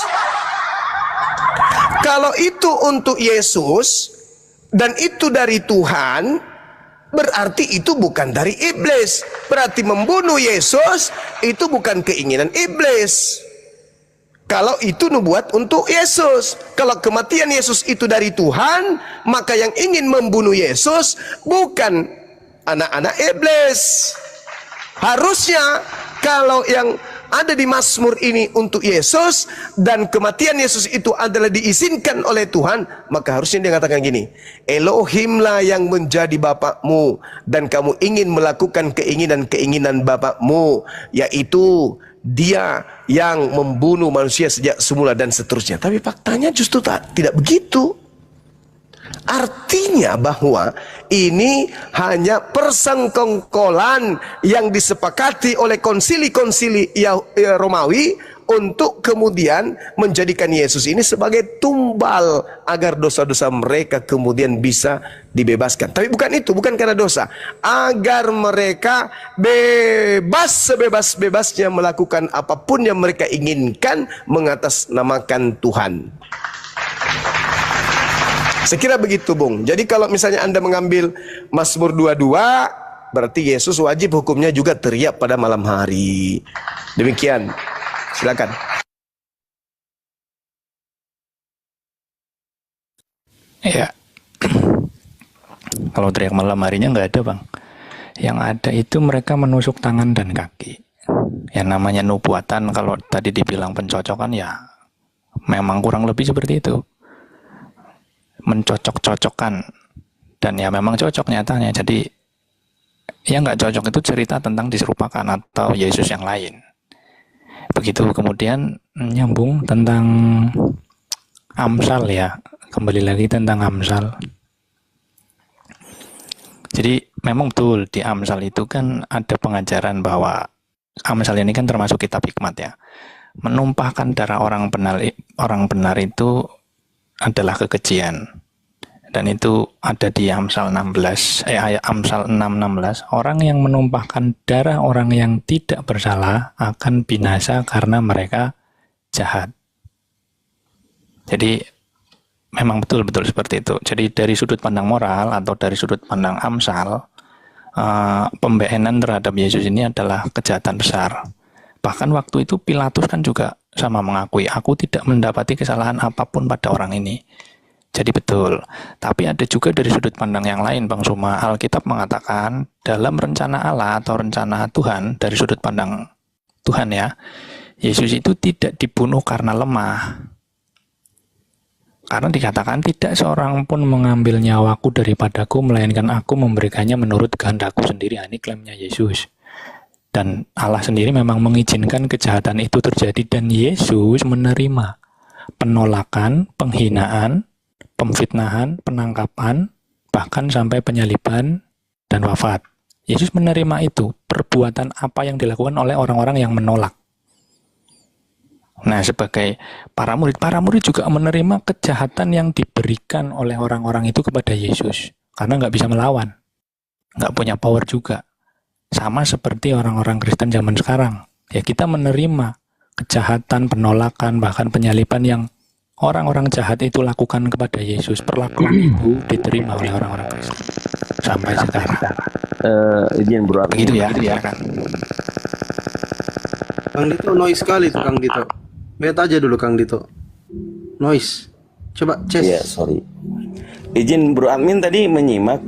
Kalau itu untuk Yesus dan itu dari Tuhan, berarti itu bukan dari iblis. Berarti membunuh Yesus itu bukan keinginan iblis. Kalau itu nubuat untuk Yesus. Kalau kematian Yesus itu dari Tuhan, maka yang ingin membunuh Yesus bukan anak-anak iblis. Harusnya kalau yang ada di Mazmur ini untuk Yesus dan kematian Yesus itu adalah diizinkan oleh Tuhan, maka harusnya dia katakan gini, Elohimlah yang menjadi bapakmu dan kamu ingin melakukan keinginan-keinginan bapakmu, yaitu dia yang membunuh manusia sejak semula dan seterusnya. Tapi faktanya justru tidak begitu. Artinya bahwa ini hanya persengkongkolan yang disepakati oleh konsili-konsili Romawi untuk kemudian menjadikan Yesus ini sebagai tumbal agar dosa-dosa mereka kemudian bisa dibebaskan. Tapi bukan itu, bukan karena dosa, agar mereka bebas sebebas-bebasnya melakukan apapun yang mereka inginkan mengatasnamakan Tuhan. Saya kira begitu, Bung. Jadi kalau misalnya Anda mengambil Mazmur 22, berarti Yesus wajib hukumnya juga teriak pada malam hari. Demikian. Silakan. Ya. Kalau teriak malam harinya nggak ada, Bang. Yang ada itu mereka menusuk tangan dan kaki. Yang namanya nubuatan, kalau tadi dibilang pencocokan, ya memang kurang lebih seperti itu. Mencocok-cocokkan, dan ya memang cocok nyatanya. Jadi yang nggak cocok itu cerita tentang diserupakan atau Yesus yang lain. Begitu. Kemudian nyambung tentang Amsal, ya, kembali lagi tentang Amsal. Jadi memang betul di Amsal itu kan ada pengajaran bahwa Amsal ini kan termasuk kitab hikmat, ya. Menumpahkan darah orang benar itu adalah kekejian. Dan itu ada di Amsal 16, ayat Amsal 6:16. Orang yang menumpahkan darah orang yang tidak bersalah akan binasa karena mereka jahat. Jadi memang betul-betul seperti itu. Jadi dari sudut pandang moral atau dari sudut pandang Amsal, pembeenan terhadap Yesus ini adalah kejahatan besar. Bahkan waktu itu Pilatus kan juga sama mengakui, aku tidak mendapati kesalahan apapun pada orang ini. Jadi betul. Tapi ada juga dari sudut pandang yang lain, Bang Suma. Alkitab mengatakan dalam rencana Allah atau rencana Tuhan, dari sudut pandang Tuhan, ya, Yesus itu tidak dibunuh karena lemah. Karena dikatakan tidak seorang pun mengambil nyawaku daripadaku, melainkan aku memberikannya menurut kehendakku sendiri. Ini klaimnya Yesus. Dan Allah sendiri memang mengizinkan kejahatan itu terjadi, dan Yesus menerima penolakan, penghinaan, pemfitnahan, penangkapan, bahkan sampai penyaliban dan wafat. Yesus menerima itu, perbuatan apa yang dilakukan oleh orang-orang yang menolak. Nah, sebagai para murid juga menerima kejahatan yang diberikan oleh orang-orang itu kepada Yesus, karena nggak bisa melawan, nggak punya power juga. Sama seperti orang-orang Kristen zaman sekarang. Ya, kita menerima kejahatan, penolakan, bahkan penyaliban yang orang-orang jahat itu lakukan kepada Yesus. Perlakuan itu diterima oleh orang-orang Kristen sampai sekarang. Izin bro. Begitu ya, kan. Kang Dito noise sekali tuh, Kang Dito. Lihat aja dulu Kang Dito. Noise. Coba cek. Iya, sorry. Izin Bro Admin tadi menyimak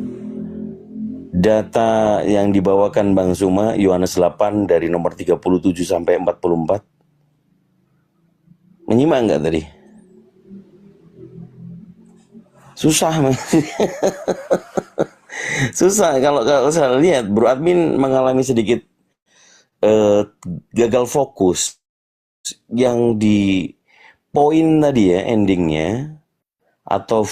data yang dibawakan Bang Suma, Yohanes 8 dari nomor 37 sampai 44. Menyimak nggak tadi? Susah, susah. Kalau saya lihat Bro Admin mengalami sedikit gagal fokus. Yang di poin tadi ya, endingnya atau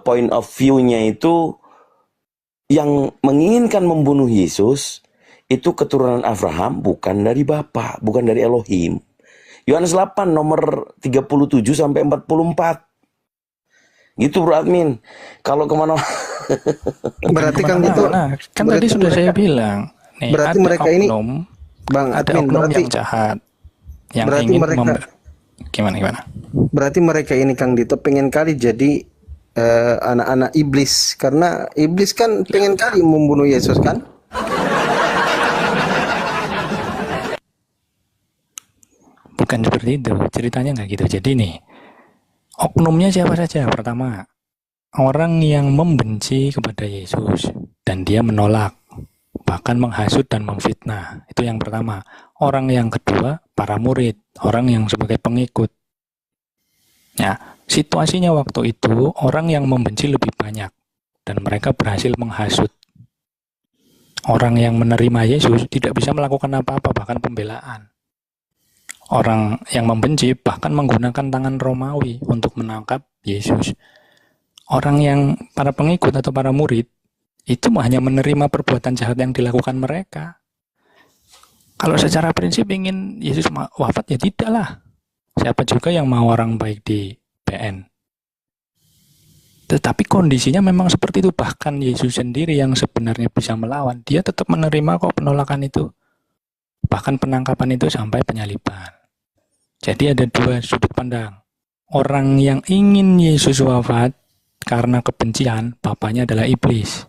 point of view-nya itu yang menginginkan membunuh Yesus itu keturunan Abraham, bukan dari Bapa, bukan dari Elohim. Yohanes 8 nomor 37 sampai 44. Gitu Bro Admin. Kalau kemana Berarti Kang Dito, kan tadi sudah saya bilang. Nih, berarti ada mereka ini, oknum, Bang ada Admin, oknum berarti yang jahat, yang berarti ingin mereka- gimana? berarti mereka ini Kang Dito pengen kali jadi anak-anak iblis, karena iblis kan pengen kali membunuh Yesus kan? Bukan seperti itu, ceritanya nggak gitu. Jadi nih, oknumnya siapa saja? Pertama, orang yang membenci kepada Yesus dan dia menolak, bahkan menghasut dan memfitnah. Itu yang pertama. Orang yang kedua, para murid, orang yang sebagai pengikut. Ya, situasinya waktu itu orang yang membenci lebih banyak dan mereka berhasil menghasut. Orang yang menerima Yesus tidak bisa melakukan apa-apa, bahkan pembelaan. Orang yang membenci bahkan menggunakan tangan Romawi untuk menangkap Yesus. Orang yang para pengikut atau para murid itu hanya menerima perbuatan jahat yang dilakukan mereka. Kalau secara prinsip ingin Yesus wafat ya tidaklah. Siapa juga yang mau orang baik di PN. Tetapi kondisinya memang seperti itu. Bahkan Yesus sendiri yang sebenarnya bisa melawan, dia tetap menerima kok penolakan itu. Bahkan penangkapan itu sampai penyaliban. Jadi ada dua sudut pandang. Orang yang ingin Yesus wafat karena kebencian, bapaknya adalah iblis.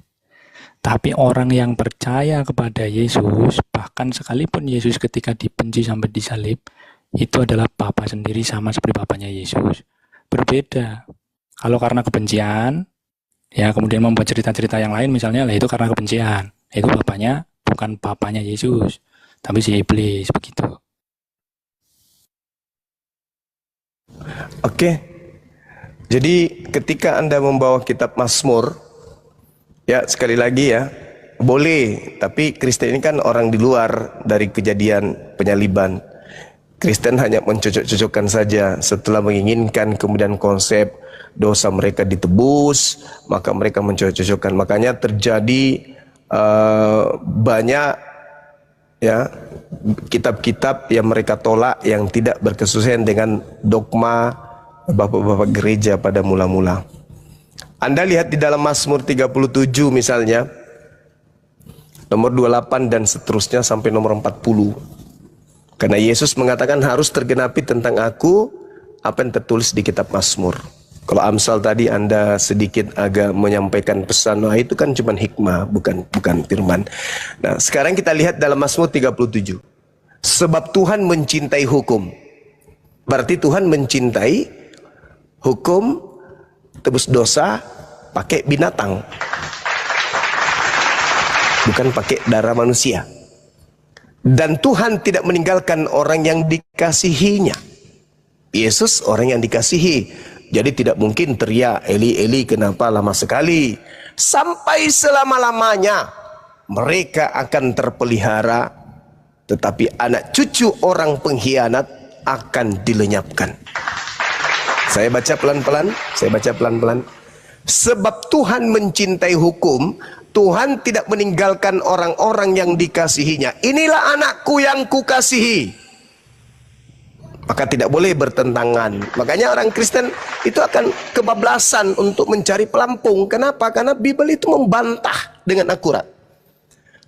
Tapi orang yang percaya kepada Yesus, bahkan sekalipun Yesus ketika dibenci sampai disalib, itu adalah Bapa sendiri sama seperti Bapaknya Yesus. Berbeda. Kalau karena kebencian, ya kemudian membuat cerita-cerita yang lain misalnya, lah itu karena kebencian. Itu Bapaknya bukan Bapaknya Yesus, tapi si iblis, begitu. Oke. Jadi ketika Anda membawa kitab Mazmur, ya sekali lagi ya, boleh, tapi Kristen ini kan orang di luar dari kejadian penyaliban. Kristen hanya mencocok-cocokkan saja. Setelah menginginkan kemudian konsep dosa mereka ditebus, maka mereka mencocok-cocokkan. Makanya terjadi banyak ya kitab-kitab yang mereka tolak yang tidak berkesesuaian dengan dogma bapak-bapak gereja pada mula-mula. Anda lihat di dalam Mazmur 37 misalnya, nomor 28 dan seterusnya sampai nomor 40. Karena Yesus mengatakan harus tergenapi tentang aku apa yang tertulis di kitab Mazmur. Kalau Amsal tadi Anda sedikit agak menyampaikan pesan, nah itu kan cuma hikmah, bukan firman. Nah, sekarang kita lihat dalam Mazmur 37. Sebab Tuhan mencintai hukum. Berarti Tuhan mencintai hukum tebus dosa pakai binatang. Bukan pakai darah manusia. Dan Tuhan tidak meninggalkan orang yang dikasihinya. Yesus orang yang dikasihi. Jadi tidak mungkin teriak, Eli, Eli, kenapa lama sekali? Sampai selama-lamanya mereka akan terpelihara, tetapi anak cucu orang pengkhianat akan dilenyapkan. Saya baca pelan-pelan. Sebab Tuhan mencintai hukum, Tuhan tidak meninggalkan orang-orang yang dikasihinya. Inilah anakku yang kukasihi. Maka tidak boleh bertentangan. Makanya orang Kristen itu akan kebablasan untuk mencari pelampung. Kenapa? Karena Bible itu membantah dengan akurat.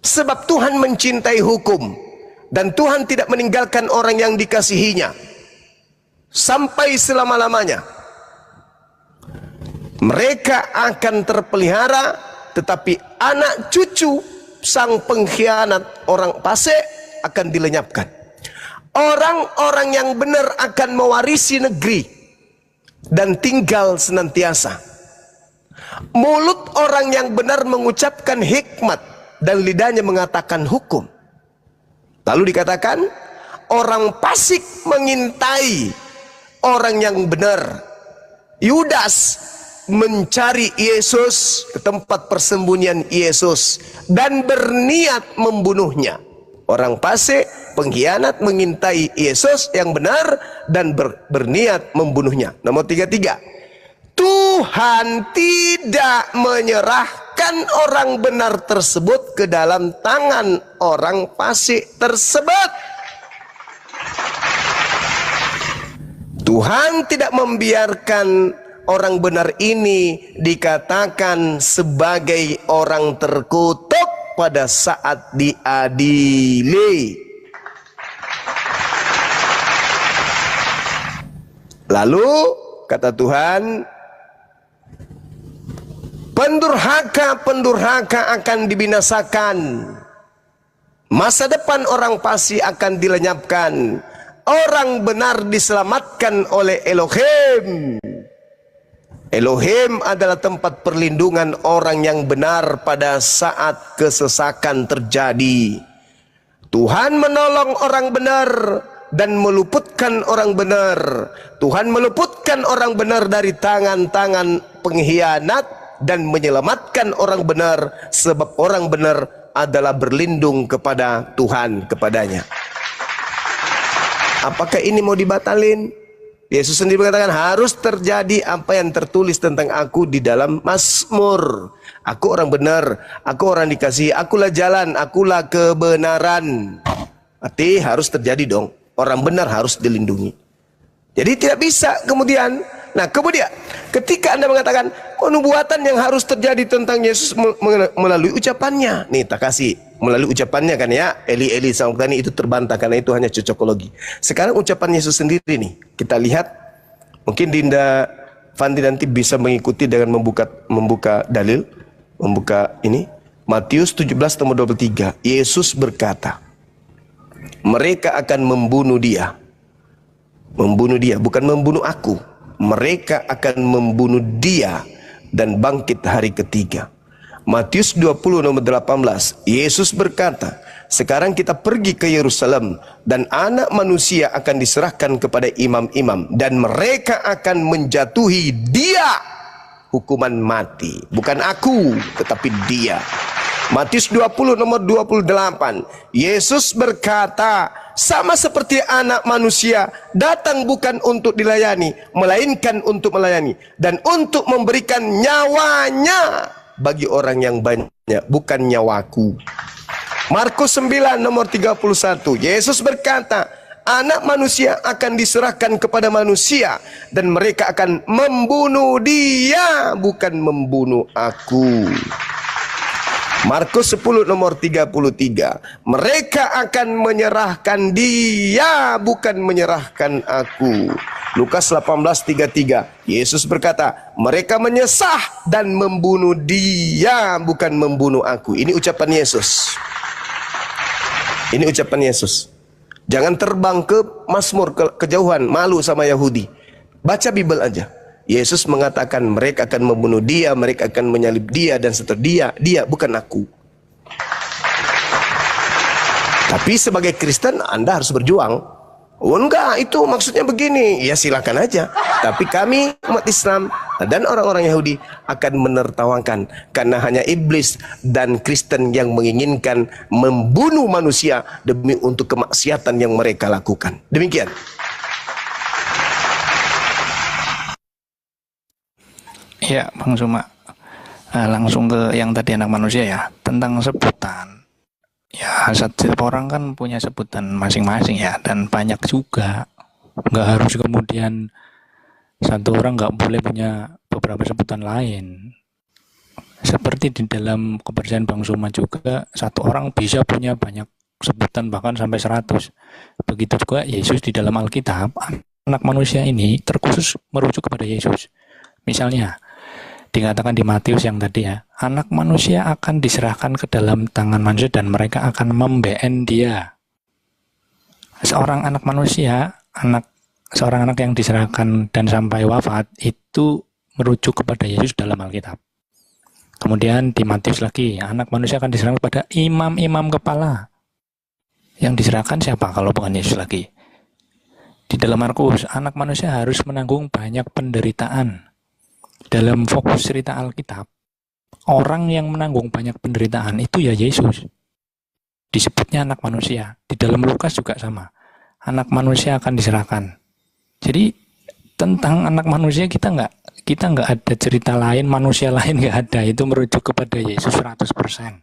Sebab Tuhan mencintai hukum, dan Tuhan tidak meninggalkan orang yang dikasihinya sampai selama-lamanya. Mereka akan terpelihara, tetapi anak cucu sang pengkhianat orang fasik akan dilenyapkan. Orang-orang yang benar akan mewarisi negeri dan tinggal senantiasa. Mulut orang yang benar mengucapkan hikmat dan lidahnya mengatakan hukum. Lalu dikatakan orang fasik mengintai orang yang benar. Yudas mencari Yesus ke tempat persembunyian Yesus dan berniat membunuhnya. Orang fasik, pengkhianat mengintai Yesus yang benar dan berniat membunuhnya. Nomor 33. Tuhan tidak menyerahkan orang benar tersebut ke dalam tangan orang fasik tersebut. Tuhan tidak membiarkan orang benar ini dikatakan sebagai orang terkutuk pada saat diadili. Lalu kata Tuhan, pendurhaka akan dibinasakan. Masa depan orang fasik akan dilenyapkan. orang benar diselamatkan oleh Elohim. Elohim adalah tempat perlindungan orang yang benar pada saat kesesakan terjadi. Tuhan menolong orang benar dan meluputkan orang benar. Tuhan meluputkan orang benar dari tangan-tangan pengkhianat dan menyelamatkan orang benar, sebab orang benar adalah berlindung kepada Tuhan, kepadanya. Apakah ini mau dibatalin? Yesus sendiri mengatakan harus terjadi apa yang tertulis tentang aku di dalam Mazmur. Aku orang benar, aku orang dikasihi, akulah jalan, akulah kebenaran. Berarti harus terjadi dong. Orang benar harus dilindungi. Jadi tidak bisa kemudian. Nah kemudian ketika Anda mengatakan nubuatan yang harus terjadi tentang Yesus melalui ucapannya. Nih tak kasih melalui ucapannya kan ya. Eli Eli Sabachthani itu terbantah karena itu hanya cocokologi. Sekarang ucapan Yesus sendiri nih. Kita lihat. Mungkin Dinda Fanti nanti bisa mengikuti dengan membuka dalil. Membuka ini. Matius 17:23. Yesus berkata, mereka akan membunuh dia. Membunuh dia, bukan membunuh aku. Mereka akan membunuh dia dan bangkit hari ketiga. Matius 20:18. Yesus berkata, sekarang kita pergi ke Yerusalem dan anak manusia akan diserahkan kepada imam-imam dan mereka akan menjatuhi dia hukuman mati. Bukan aku, tetapi dia. Matius 20:28. Yesus berkata, sama seperti anak manusia datang bukan untuk dilayani, melainkan untuk melayani dan untuk memberikan nyawanya bagi orang yang banyak, bukan nyawaku. Markus 9:31. Yesus berkata, anak manusia akan diserahkan kepada manusia dan mereka akan membunuh dia, bukan membunuh aku. Markus 10:33. Mereka akan menyerahkan dia, bukan menyerahkan aku. Lukas 18:33. Yesus berkata, mereka menyesah dan membunuh dia, bukan membunuh aku. Ini ucapan Yesus. Ini ucapan Yesus. Jangan terbang ke Mazmur, kejauhan, malu sama Yahudi. Baca Bible aja. Yesus mengatakan mereka akan membunuh dia, mereka akan menyalib dia dan seterusnya. Dia, bukan aku. Tapi sebagai Kristen Anda harus berjuang. Oh enggak, itu maksudnya begini. Ya silakan aja. Tapi kami umat Islam dan orang-orang Yahudi akan menertawakan karena hanya iblis dan Kristen yang menginginkan membunuh manusia demi untuk kemaksiatan yang mereka lakukan. Demikian. Ya, Bang Suma, langsung ke yang tadi anak manusia ya, tentang sebutan. Ya, setiap orang kan punya sebutan masing-masing ya, dan banyak juga. Nggak harus kemudian satu orang nggak boleh punya beberapa sebutan lain. Seperti di dalam kepercayaan Bang Suma juga, satu orang bisa punya banyak sebutan bahkan sampai 100. Begitu juga Yesus di dalam Alkitab, anak manusia ini terkhusus merujuk kepada Yesus. Misalnya, dikatakan di Matius yang tadi ya, anak manusia akan diserahkan ke dalam tangan manusia dan mereka akan membeen dia. Seorang anak manusia, seorang anak yang diserahkan dan sampai wafat itu merujuk kepada Yesus dalam Alkitab. Kemudian di Matius lagi, anak manusia akan diserahkan kepada imam-imam kepala. Yang diserahkan siapa kalau bukan Yesus lagi? Di dalam Markus, anak manusia harus menanggung banyak penderitaan. Dalam fokus cerita Alkitab, orang yang menanggung banyak penderitaan itu ya Yesus. Disebutnya anak manusia. Di dalam Lukas juga sama. Anak manusia akan diserahkan. Jadi tentang anak manusia kita nggak ada cerita lain, manusia lain nggak ada. Itu merujuk kepada Yesus 100%.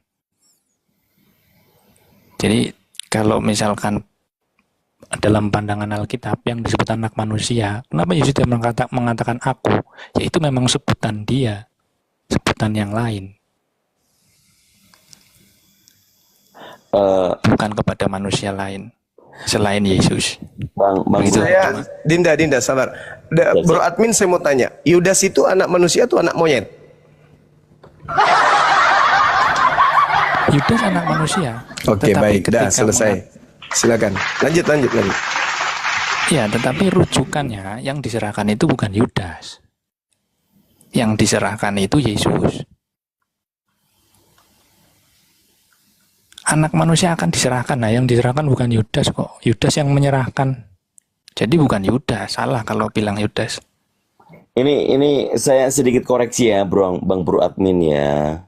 Jadi kalau misalkan dalam pandangan Alkitab yang disebut anak manusia, kenapa Yesus tidak mengatakan aku? Ya itu memang sebutan dia, sebutan yang lain, bukan kepada manusia lain selain Yesus. Bang Saya, Dinda, sabar. Bro admin saya mau tanya, Yudas itu anak manusia atau anak monyet? Yudas anak manusia. Oke, baik, dah selesai. Silakan. Lanjut. Ya, tetapi rujukannya yang diserahkan itu bukan Yudas. Yang diserahkan itu Yesus. Anak manusia akan diserahkan. Nah, yang diserahkan bukan Yudas kok. Yudas yang menyerahkan. Jadi bukan Yudas. Salah kalau bilang Yudas. Ini saya sedikit koreksi ya, Bang Bro Admin ya.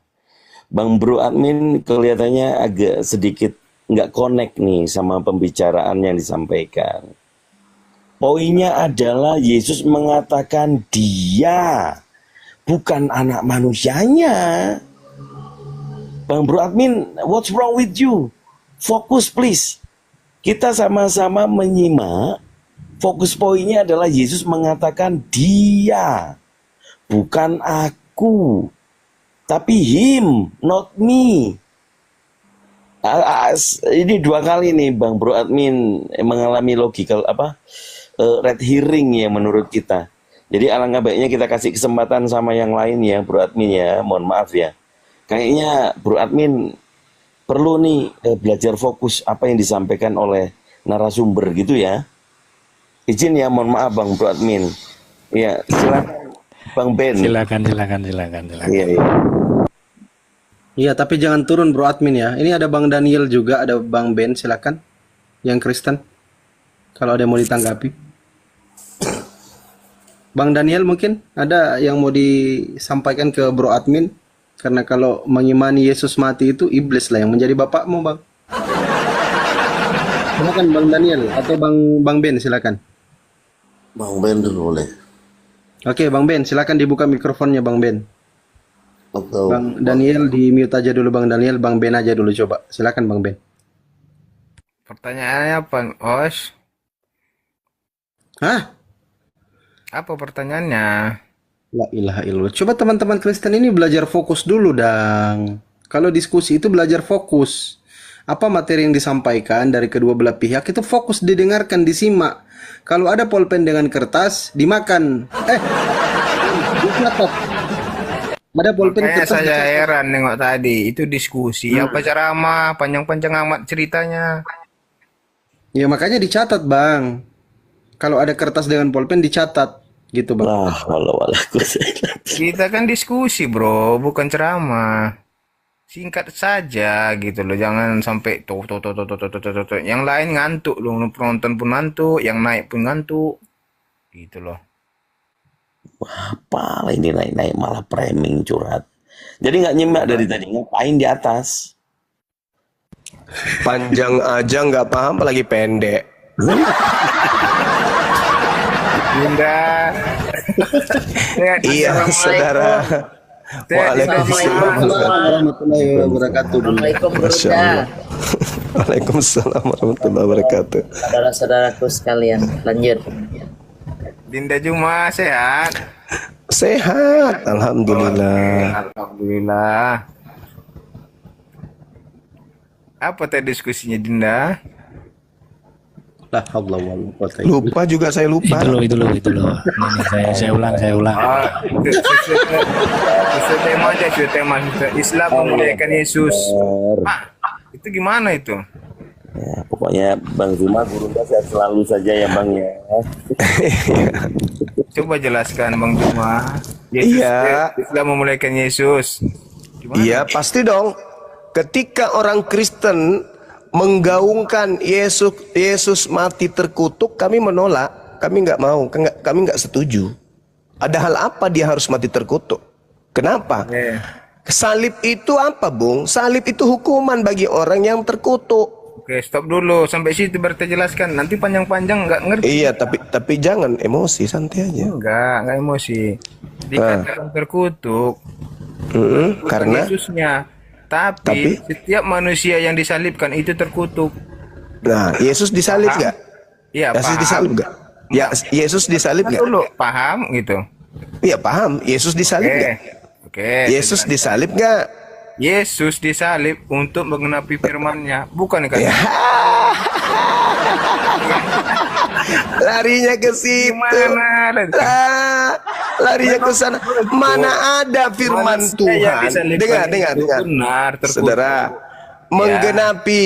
Bang Bro Admin kelihatannya agak sedikit nggak connect nih sama pembicaraan yang disampaikan. Poinnya adalah Yesus mengatakan dia, bukan anak manusianya. Bang Bro Admin, what's wrong with you? Fokus please. Kita sama-sama menyimak. Fokus poinnya adalah Yesus mengatakan dia, bukan aku. Tapi him, not me. Ini dua kali nih Bang Bro Admin mengalami logical red hearing ya menurut kita. Jadi alangkah baiknya kita kasih kesempatan sama yang lain ya Bro Admin ya. Mohon maaf ya. Kayaknya Bro Admin perlu nih belajar fokus apa yang disampaikan oleh narasumber gitu ya. Izin ya, mohon maaf Bang Bro Admin. Ya, silakan Bang Ben. Silakan. Iya, iya. Iya, tapi jangan turun Bro Admin ya. Ini ada Bang Daniel juga, ada Bang Ben, silakan. Yang Kristen. Kalau ada yang mau ditanggapi. Bang Daniel mungkin ada yang mau disampaikan ke Bro Admin. Karena kalau mengimani Yesus mati itu iblis lah yang menjadi bapakmu, Bang. Silakan Bang Daniel atau Bang Ben, silakan. Bang Ben dulu boleh. Oke, Bang Ben, silakan dibuka mikrofonnya Bang Ben. Atau Bang Daniel di mute aja dulu Bang Daniel, Bang Ben aja dulu coba. Silakan Bang Ben. Pertanyaannya apa, Os? Hah? Apa pertanyaannya? La ilaha illallah. Coba teman-teman Kristen ini belajar fokus dulu, Dang. Kalau diskusi itu belajar fokus. Apa materi yang disampaikan dari kedua belah pihak itu fokus didengarkan, disimak. Kalau ada pulpen dengan kertas, dimakan. Dicatat. Ada pulpen Makanya kertas. saya dicatat. heran nengok tadi, itu diskusi apa ceramah, panjang-panjang amat ceritanya. Ya makanya dicatat, Bang. Kalau ada kertas dengan pulpen dicatat, gitu, Bang. Lah, walau Kita kan diskusi, bro, bukan ceramah. Singkat saja gitu loh, jangan sampai tuh. Yang lain ngantuk loh, penonton pun ngantuk, yang naik pun ngantuk, gitu loh. apa ini naik-naik malah framing curhat. Jadi nggak nyimak dari tadi, ngapain di atas? Panjang aja nggak paham, apalagi pendek. Dinda. Iya, saudara. Waalaikumsalam. Warahmatullahi wabarakatuh. Assalamualaikum Masya Bunda, Allah. Waalaikumsalam warahmatullahi wabarakatuh. saudara-saudaraku sekalian. Lanjut. Dinda Juma sehat. Sehat, alhamdulillah. Alhamdulillah. Apa tadi diskusinya Dinda? La haula wala quwata illa Lupa juga saya lupa. Itu loh. Ini, saya ulang. Itu tema aja, itu tema Islam memuliakan Yesus. Itu gimana itu? Ya, pokoknya Bang Zuma Gurunda sehat selalu saja ya Bang ya. Coba jelaskan Bang Juma. Yesus, Iya. Islam memuliakan Yesus. Gimana? Iya, pasti dong. Ketika orang Kristen menggaungkan Yesus mati terkutuk, kami menolak, kami nggak mau, kami nggak setuju. Ada hal apa dia harus mati terkutuk? Kenapa? Salib itu apa, Bung? Salib itu hukuman bagi orang yang terkutuk. Oke, stop dulu sampai situ baru kita jelaskan. Nanti panjang-panjang nggak ngerti. Iya, tapi jangan emosi, santai aja. Enggak emosi. Dikatakan terkutuk. Bukan Karena Yesusnya. Tapi setiap manusia yang disalibkan itu terkutuk. nah, Yesus disalib Paham? nggak? Iya, Yesus paham. disalib nggak? Ya, Yesus disalib nggak? Dulu paham gitu. Iya, paham. Yesus disalib Oke. nggak? Oke. Yesus disalib nggak? Yesus disalib untuk mengenapi firman-Nya, bukan kan? Ya. Larinya ke situ. Gimana? Larinya ke sana. Mana ada firman Manusia yang Tuhan? disalibkan Dengar. itu benar, terkutuk. Saudara, menggenapi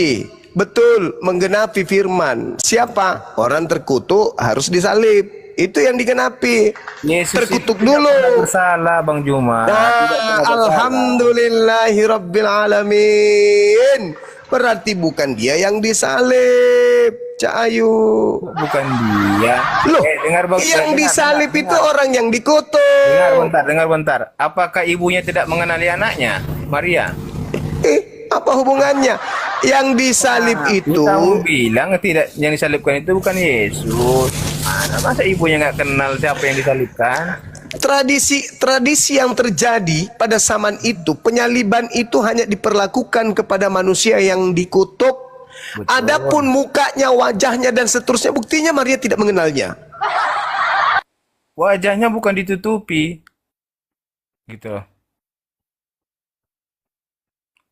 betul menggenapi firman. Siapa? Orang terkutuk harus disalib. Itu yang digenapi. Yesus Terkutuk itu tidak pernah dulu. bersalah, Bang Juma. Tidak Nah, pernah bersalah. alhamdulillahi rabbil alamin. Berarti bukan dia yang disalib, Cak Ayu. Bukan dia. Loh, Dengar Bang. yang dengar, disalib dengar, itu dengar. orang yang Dengar dikutuk. bentar, dengar bentar. Apakah ibunya tidak mengenali anaknya, Maria? Apa hubungannya? Yang disalib itu Kamu bilang tidak, yang disalibkan itu bukan Yesus. Masa ibunya nggak kenal siapa yang disalibkan? tradisi yang terjadi pada zaman itu, penyaliban itu hanya diperlakukan kepada manusia yang dikutuk. Adapun mukanya, wajahnya dan seterusnya, buktinya Maria tidak mengenalnya. Wajahnya bukan ditutupi, gitu.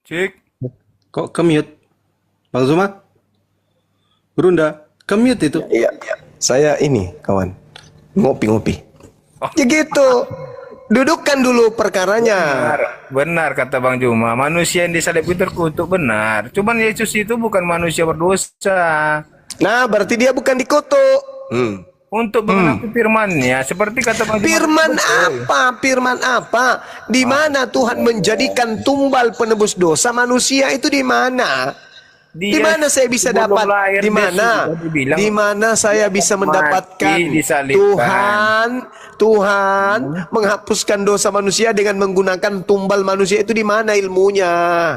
Cik. Kok ke-mute? Bang Zuma? Berunda, ke-mute itu. Iya, saya ini kawan ngopi-ngopi. Ya gitu. Dudukkan dulu perkaranya. Benar kata Bang Juma, manusia yang disalib itu terkutuk, benar. Cuman Yesus itu bukan manusia berdosa. Nah, berarti dia bukan dikutuk. Untuk mengenapi firman-Nya, seperti kata Bang Juma. Firman apa? Firman apa? Di mana Tuhan menjadikan tumbal penebus dosa manusia itu di mana? Di mana saya bisa sebelum dapat? lahir Di dia mana? sudah dibilang, Di mana saya bisa mati, mendapatkan disalibkan. Tuhan menghapuskan dosa manusia dengan menggunakan tumbal manusia itu di mana ilmunya?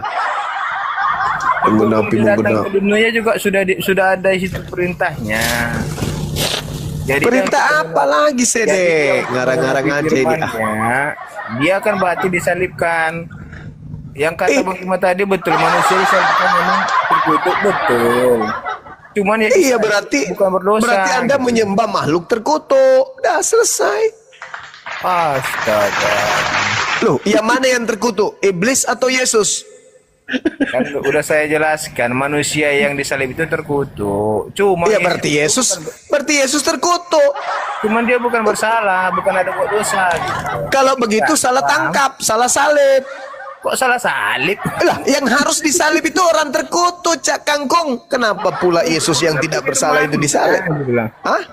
Dia datang ke dunia juga sudah ada situ perintahnya. Jadi Perintah apa lagi Sede? Ngarang-ngarang aja ini. Dia akan berarti disalibkan. Yang kata Bang Juma tadi betul, manusia disalibkan memang terkutuk, betul. Cuman ya Iya berarti bukan berdosa. Berarti Anda menyembah makhluk terkutuk. Dah selesai. Astaga. Loh, yang mana yang terkutuk? Iblis atau Yesus? Kan udah saya jelaskan, manusia yang disalib itu terkutuk. Cuma Iya berarti Yesus terkutuk. cuman dia bukan bersalah, bukan ada buat dosa. Kalau begitu salah tangkap, salah salib. Kok salah salib? Lah, yang harus disalib itu orang terkutuk, Cak Kangkung. Kenapa pula Yesus yang tidak bersalah itu disalib? Hah?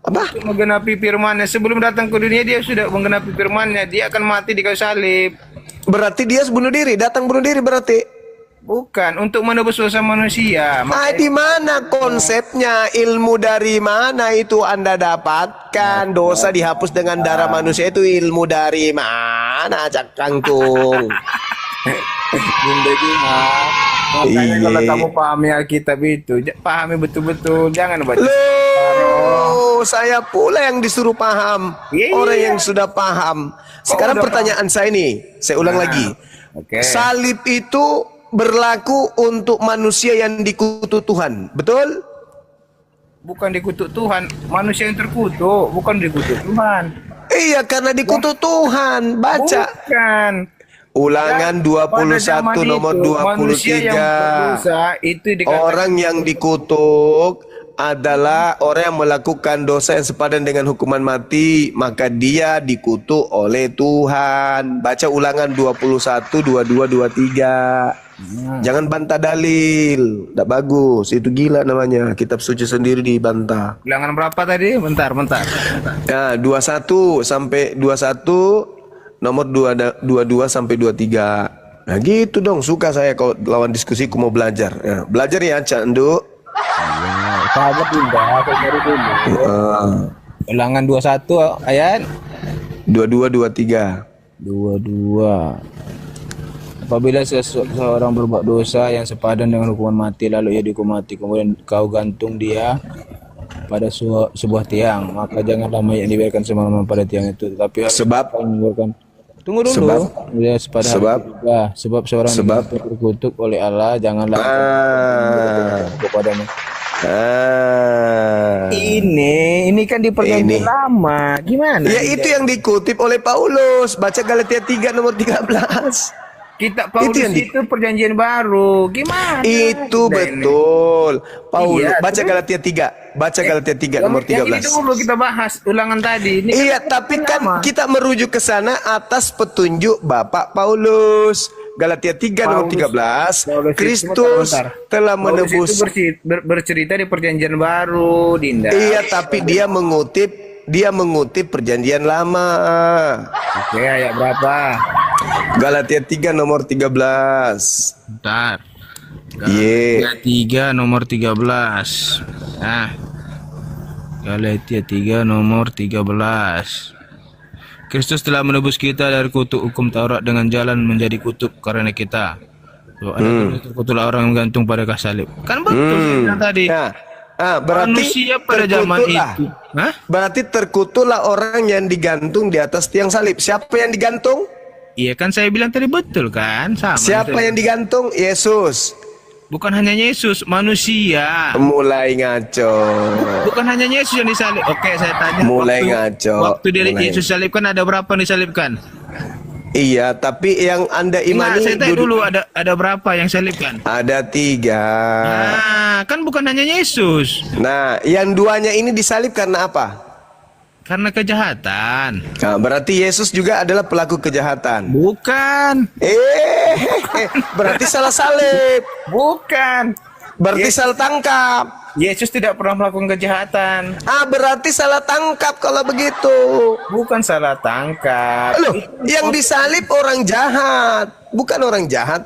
Apa? Untuk menggenapi firman-Nya, sebelum datang ke dunia dia sudah menggenapi firman-Nya, dia akan mati di kayu salib. Berarti dia bunuh diri, datang bunuh diri berarti. Bukan, untuk menebus dosa manusia. Di mana konsepnya? Ilmu dari mana itu Anda dapatkan? Dosa dihapus dengan darah manusia itu ilmu dari mana, Cak Kangkung? Bunda Juma. Makanya Iya. kalau kamu pahami Alkitab itu, pahami betul-betul, jangan baca. Loh, saya pula yang disuruh paham. Iya. Orang yang sudah paham. Sekarang udah pertanyaan saya ini, saya ulang lagi. Oke. Salib itu berlaku untuk manusia yang dikutuk Tuhan, betul? Bukan dikutuk Tuhan, manusia yang terkutuk, bukan dikutuk Tuhan. Iya, karena dikutuk Tuhan. Baca Bukan. Ulangan Pada zaman 21 nomor itu, manusia yang 23. berdosa itu dikatakan Orang yang dikutuk adalah orang yang melakukan dosa yang sepadan dengan hukuman mati, maka dia dikutuk oleh Tuhan. Baca Ulangan 21, 22, 23. Jangan bantah dalil, tidak bagus. Itu gila namanya. Kitab suci sendiri dibantah. Ulangan berapa tadi? Bentar. Nah, 21 sampai 21, nomor 22 sampai 23. Nah, gitu dong. Suka saya kalau lawan diskusi, aku mau belajar. Ya, belajar ya, Cak Enduk. Sahabat Bunda, saya cari dulu. Ulangan 21 ayat 22, 23. 22. Apabila seseorang berbuat dosa yang sepadan dengan hukuman mati, lalu ia dihukum mati, kemudian kau gantung dia pada sebuah tiang, maka janganlah mayat dibiarkan semalaman pada tiang itu, tetapi harus Sebab? kau mengeluarkan. Tunggu dulu. Sebab? Ya, pada Sebab? hari juga. Sebab seorang Sebab? yang terkutuk oleh Allah, janganlah kepadanya. Ini kan di perjanjian lama. Gimana? Ya, itu yang dikutip oleh Paulus. Baca Galatia 3 nomor 13. Kitab Paulus Itu yang itu perjanjian baru. Gimana? Itu Udah betul. Paulus, Iya, baca terus? Galatia 3. Baca Galatia 3 nomor Yang ini 13. dulu kita bahas ulangan tadi. Ini Iya, kan tapi kan lama. kita merujuk ke sana atas petunjuk Bapak Paulus. Galatia 3 nomor Paulus 13, Paulus itu Kristus bentar. telah Paulus itu menebus. bercerita di perjanjian baru, Dinda. Iya, tapi dia mengutip perjanjian lama. Oke, ayat berapa? Galatia 3 nomor 13. Bentar. Ye. Galatia 3 nomor 13. Nah, Galatia 3 nomor 13. Kristus telah menebus kita dari kutuk hukum Taurat dengan jalan menjadi kutuk karena kita. Tuh, ada terkutuklah orang yang gantung pada kayu salib. Kan betul saya bilang tadi. Berarti Manusia pada zaman terkutuklah. itu. Hah? Berarti terkutuklah orang yang digantung di atas tiang salib. Siapa yang digantung? Iya kan saya bilang tadi betul kan? Sama. Siapa yang digantung? Yesus. Bukan hanya Yesus, manusia. Mulai ngaco. Bukan hanya Yesus yang disalib. Oke, saya tanya. Mulai ngaco. Waktu Yesus salibkan ada berapa yang disalibkan? Iya, tapi yang Anda Ingat, imani saya tanya dulu ada berapa yang salibkan? ada 3. Nah, kan bukan hanya Yesus. Nah, yang duanya ini disalib karena apa? Karena kejahatan. Nah, berarti Yesus juga adalah pelaku kejahatan. Bukan. Berarti salah salib. Bukan. Berarti salah tangkap. Yesus tidak pernah melakukan kejahatan. Berarti salah tangkap kalau begitu. Bukan salah tangkap. Loh, yang disalib orang jahat, bukan orang jahat.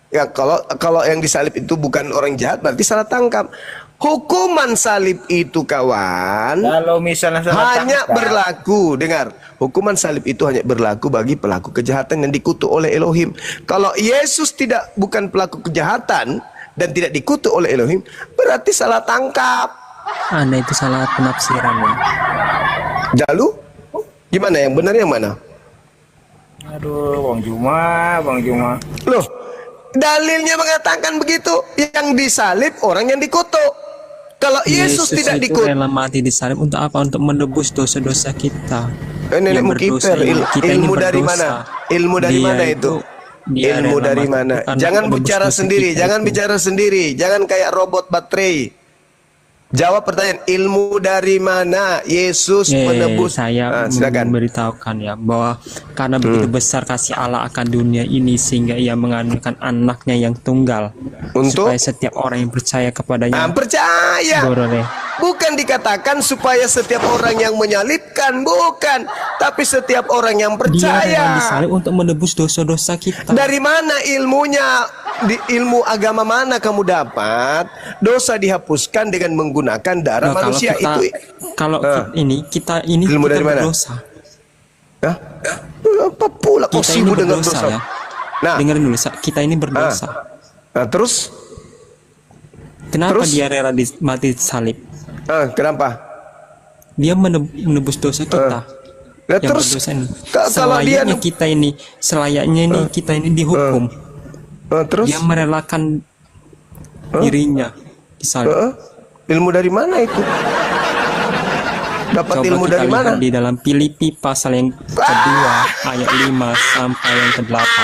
Ya, kalau yang disalib itu bukan orang jahat, berarti salah tangkap. Hukuman salib itu, kawan, Kalau misalnya salah hanya tangkap, berlaku, dengar, hukuman salib itu hanya berlaku bagi pelaku kejahatan yang dikutuk oleh Elohim. Kalau Yesus bukan pelaku kejahatan dan tidak dikutuk oleh Elohim, berarti salah tangkap. Anda itu salah penafsiran ya. Lalu gimana, yang benar yang mana? Aduh, Bang Juma. Loh, dalilnya mengatakan begitu. Yang disalib orang yang dikutuk. Kalau Yesus tidak itu dikutuk, rela mati disalib untuk apa? Untuk menebus dosa-dosa kita. nenekmu Yang berdosa kiper. ini, kita ini Ilmu dari berdosa. mana? Ilmu dari Dia mana itu? dia Ilmu rela dari mati mana? karena Jangan menebus bicara dosa sendiri, kita jangan itu. bicara sendiri, jangan kayak robot baterai. Jawab pertanyaan, ilmu dari mana Yesus menebus? Saya Silakan. memberitahukan ya bahwa karena begitu besar kasih Allah akan dunia ini sehingga ia mengandungkan anaknya yang tunggal Untuk? supaya setiap orang yang percaya kepadanya Percaya. beroleh. Bukan dikatakan supaya setiap orang yang menyalibkan, bukan. Tapi setiap orang yang Dia rela percaya. disalib untuk menebus dosa-dosa kita. Dari mana ilmunya? Di ilmu agama mana kamu dapat dosa dihapuskan dengan menggunakan darah Nah, manusia kalau itu? kita ini Ilmu kita dari mana? berdosa. Hah? Apa pula kau Kita ini sibuk dengan berdosa dosa? ya. Nah, Dengerin dulu, kita ini berdosa. terus? Kenapa terus? dia rela mati salib? Kenapa? Dia menebus dosa kita. Nah, Yang terus berdosa ini. kalau dia Selayaknya kita ini dihukum. terus Dia merelakan dirinya disalib. ilmu dari mana itu? Dapat Coba ilmu kita dari mana? lihat di dalam Filipi pasal yang kedua ayat 5 sampai yang ke-8.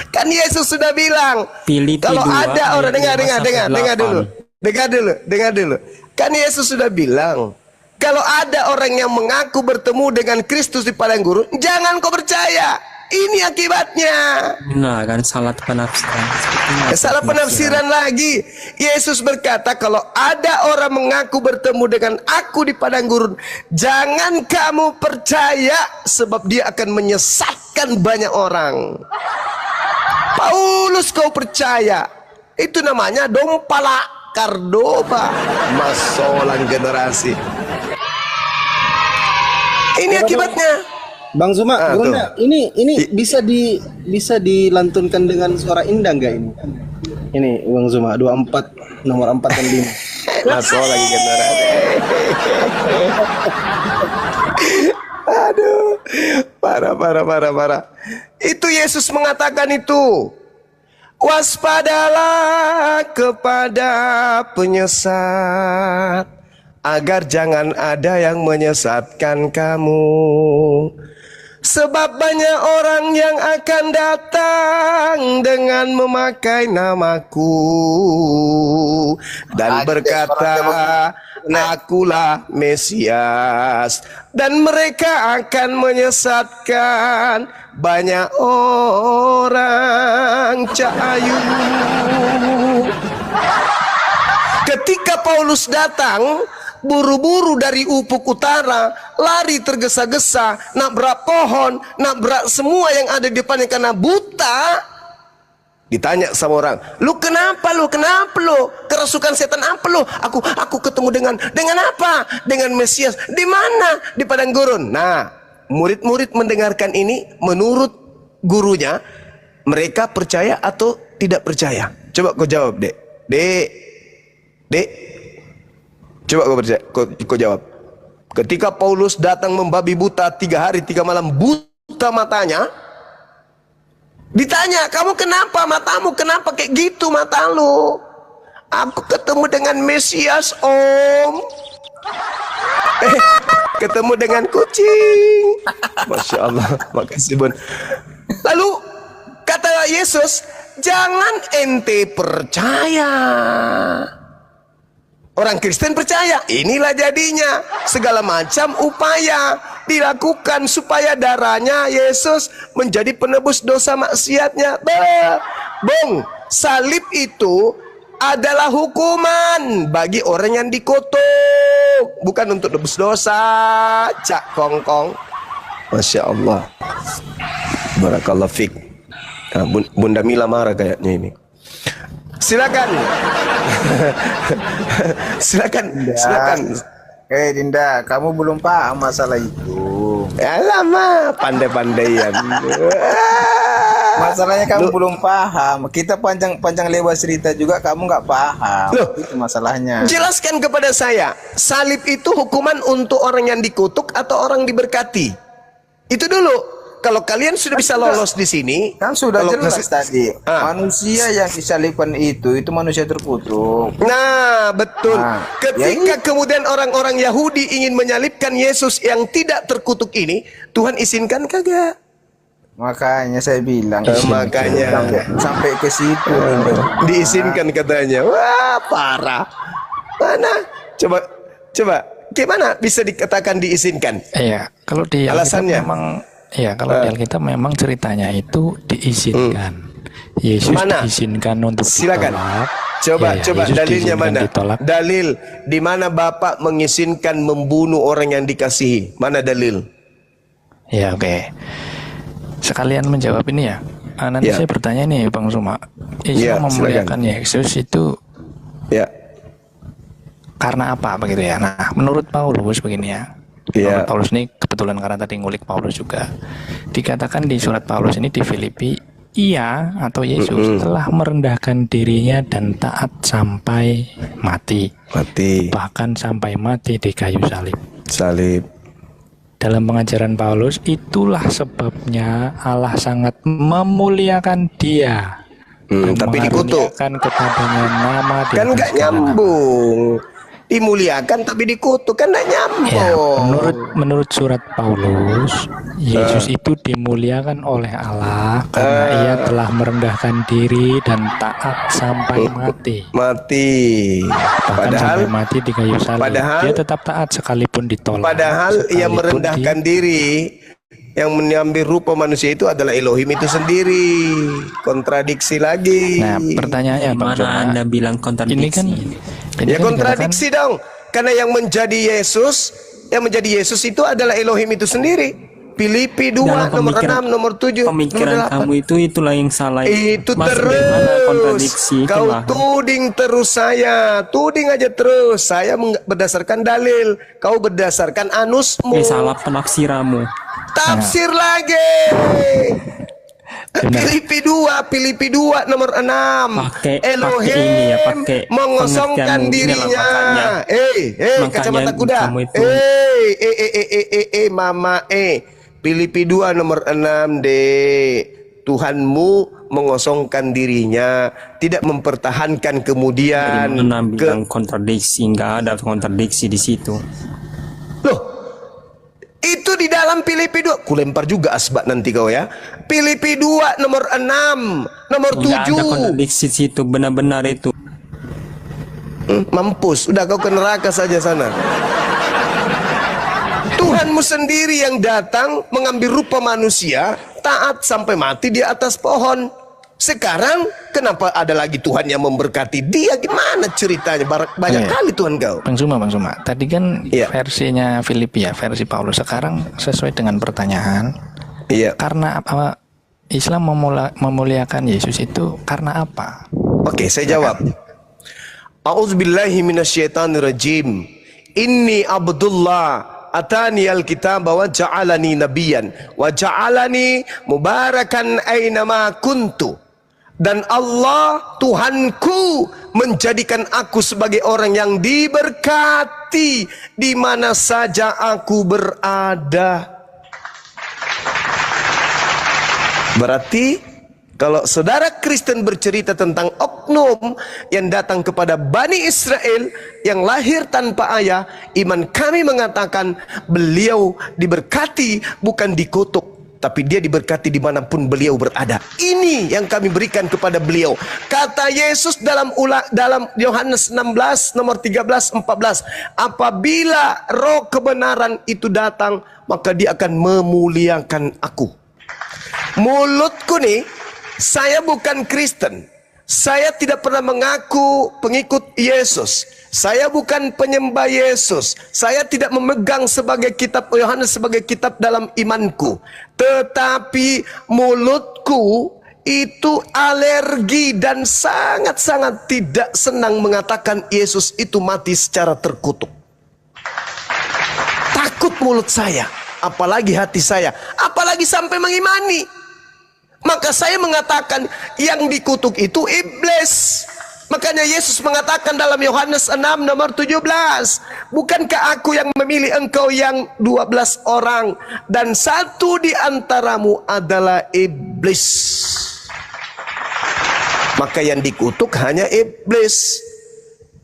Kan Yesus sudah bilang, Filipi kalau 2 ada orang ayat 5 sampai dengar dulu. Kan Yesus sudah bilang, kalau ada orang yang mengaku bertemu dengan Kristus di padang gurun, jangan kau percaya. Ini akibatnya. Nah, kan salah penafsiran. Salah penafsiran lagi. Yesus berkata, kalau ada orang mengaku bertemu dengan aku di padang gurun, jangan kamu percaya, sebab dia akan menyesatkan banyak orang. Paulus kau percaya, itu namanya dompala kardoba, masolang generasi. Ini akibatnya. Bang Zuma, tuh. ini bisa dilantunkan dengan suara indah nggak ini? Ini Bang Zuma 24 nomor 4 dan 5. Masolang generasi. Aduh, parah. Itu Yesus mengatakan itu. Waspadalah kepada penyesat, agar jangan ada yang menyesatkan kamu. Sebab banyak orang yang akan datang dengan memakai namaku dan berkata, akulah Mesias, dan mereka akan menyesatkan banyak orang. Cahayu. Ketika Paulus datang buru-buru dari ufuk utara, lari tergesa-gesa, nabrak pohon, nabrak semua yang ada di depannya karena buta. Ditanya sama orang, lu kenapa lu? Kenapa lu? Kerasukan setan apa lu? Aku ketemu dengan apa? Dengan Mesias. Di mana? Di padang gurun. Nah, murid-murid mendengarkan ini, menurut gurunya, mereka percaya atau tidak percaya? Coba kau jawab, Dek. Dek. Coba kau jawab. Ketika Paulus datang membabi buta 3 hari 3 malam, buta matanya, ditanya, kamu kenapa matamu? Kenapa kayak gitu mata lu? Aku ketemu dengan Mesias, Om. Ketemu dengan kucing. Masya Allah. Makasih, Bun. Lalu kata Yesus, jangan ente percaya. Orang Kristen percaya, inilah jadinya. Segala macam upaya dilakukan supaya darahnya Yesus menjadi penebus dosa maksiatnya. Bung, salib itu adalah hukuman bagi orang yang dikutuk, bukan untuk tebus dosa. Cak kongkong. Masya Allah. Barakallah fik. Nah, Bunda Mila marah kayaknya ini. Silakan. Silakan. Dinda, kamu belum paham masalah itu. Ya lama, pandai-pandaian. Masalahnya kamu belum paham. Kita panjang lebar cerita juga kamu nggak paham. Loh, itu masalahnya. Jelaskan kepada saya, salib itu hukuman untuk orang yang dikutuk atau orang diberkati? Itu dulu. Kalau kalian sudah bisa lolos di sini, Kan sudah jelas tadi. Manusia yang disalibkan itu manusia terkutuk. Nah, betul. Nah, Ketika kemudian orang-orang Yahudi ingin menyalibkan Yesus yang tidak terkutuk ini, Tuhan izinkan kagak? Makanya saya bilang. Makanya sampai ke situ. diizinkan katanya. Wah, parah. Mana? Coba, gimana bisa dikatakan diizinkan? Iya, kalau di Alkitab Alasannya? memang, iya, kalau di Alkitab memang ceritanya itu diizinkan. Yesus Mana? diizinkan untuk Silakan. ditolak. Coba Yesus dalilnya diizinkan mana? ditolak. Dalil di mana Bapak mengizinkan membunuh orang yang dikasihi? Mana dalil? Ya, oke. Sekalian menjawab ini ya. Nanti Ya. saya bertanya nih, Bang Suma. Yesus Ya, memuliakan Yesus itu Ya. karena apa begitu ya? Nah, menurut Paulus begini ya. Ya. Menurut Paulus ini kebetulan karena tadi ngulik Paulus juga. Dikatakan di surat Paulus ini di Filipi, ia atau Yesus telah merendahkan dirinya dan taat sampai mati. Bahkan sampai mati di kayu salib. Dalam pengajaran Paulus, itulah sebabnya Allah sangat memuliakan dia. Dan tapi dikutuk. mengaruniakan kepadanya nama di Kan atas nggak segala nama. nyambung. Dimuliakan tapi dikutuk, kan nggak nyambung. Ya, menurut surat Paulus, Yesus itu dimuliakan oleh Allah karena ia telah merendahkan diri dan taat sampai mati. Bahkan sampai mati di kayu salib. Dia tetap taat sekalipun ditolak. Padahal ia sekalipun merendahkan diri. Yang mengambil rupa manusia itu adalah Elohim itu sendiri. Kontradiksi lagi. Nah, pertanyaannya Bang Mana Soma, Anda bilang kontradiksi? ini kan Ya kontradiksi dong. Karena yang menjadi Yesus itu adalah Elohim itu sendiri. Filipi 2 Dalam nomor pemikiran- 6 nomor 7 Pemikiran nomor 8. kamu itulah yang salah. Itu Mas, terus bagaimana kontradiksi? kau Itulah. tuding terus saya, tuding aja terus. Saya berdasarkan dalil, kau berdasarkan anusmu. Salah penafsiramu. Tafsir lagi. Filipi 2 nomor 6. Pakai Elohim ini ya, pakai mengosongkan pengertianmu. dirinya. Makanya Kacamata kuda. kamu itu. Mama. Filipi 2 nomor 6, Dek. Tuhanmu mengosongkan dirinya, tidak mempertahankan kemudian. Mana bilang kontradiksi? Nggak ada kontradiksi di situ. Loh, itu di dalam dalam Filipi 2, ku lempar juga asbak nanti kau ya. Filipi 2 nomor 6, nomor Nggak ada 7. kontradiksi situ, benar-benar itu. Mampus, udah kau ke neraka saja sana. Tuhanmu sendiri yang datang mengambil rupa manusia, taat sampai mati di atas pohon. Sekarang kenapa ada lagi Tuhan yang memberkati dia? Gimana ceritanya? Banyak kali Tuhan kau. Bang Zuma, tadi kan Iya. versinya Filipi ya, versi Paulus. Sekarang sesuai dengan pertanyaan, Iya. karena apa Islam memuliakan Yesus itu karena apa? Oke, saya jawab. A'udzubillahi minasyaitonirrajim. Inni Abdullah atani alkitab wa ja'alani nabiyan wa ja'alani mubarakan ainama kuntu. Dan Allah Tuhanku menjadikan aku sebagai orang yang diberkati di mana saja aku berada. Berarti kalau saudara Kristen bercerita tentang oknum yang datang kepada Bani Israel yang lahir tanpa ayah, iman kami mengatakan beliau diberkati bukan dikutuk, tapi dia diberkati dimanapun beliau berada. Ini yang kami berikan kepada beliau. Kata Yesus dalam Yohanes 16 nomor 13-14, apabila roh kebenaran itu datang, maka dia akan memuliakan aku. Mulutku nih, saya bukan Kristen. Saya tidak pernah mengaku pengikut Yesus. Saya bukan penyembah Yesus. Saya tidak memegang sebagai kitab Yohanes sebagai kitab dalam imanku. Tetapi mulutku itu alergi dan sangat-sangat tidak senang mengatakan Yesus itu mati secara terkutuk. Takut mulut saya, apalagi hati saya, apalagi sampai mengimani. Maka saya mengatakan yang dikutuk itu iblis. Makanya Yesus mengatakan dalam Yohanes 6 nomor 17, bukankah aku yang memilih engkau yang 12 orang dan satu di antaramu adalah iblis. Maka yang dikutuk hanya iblis.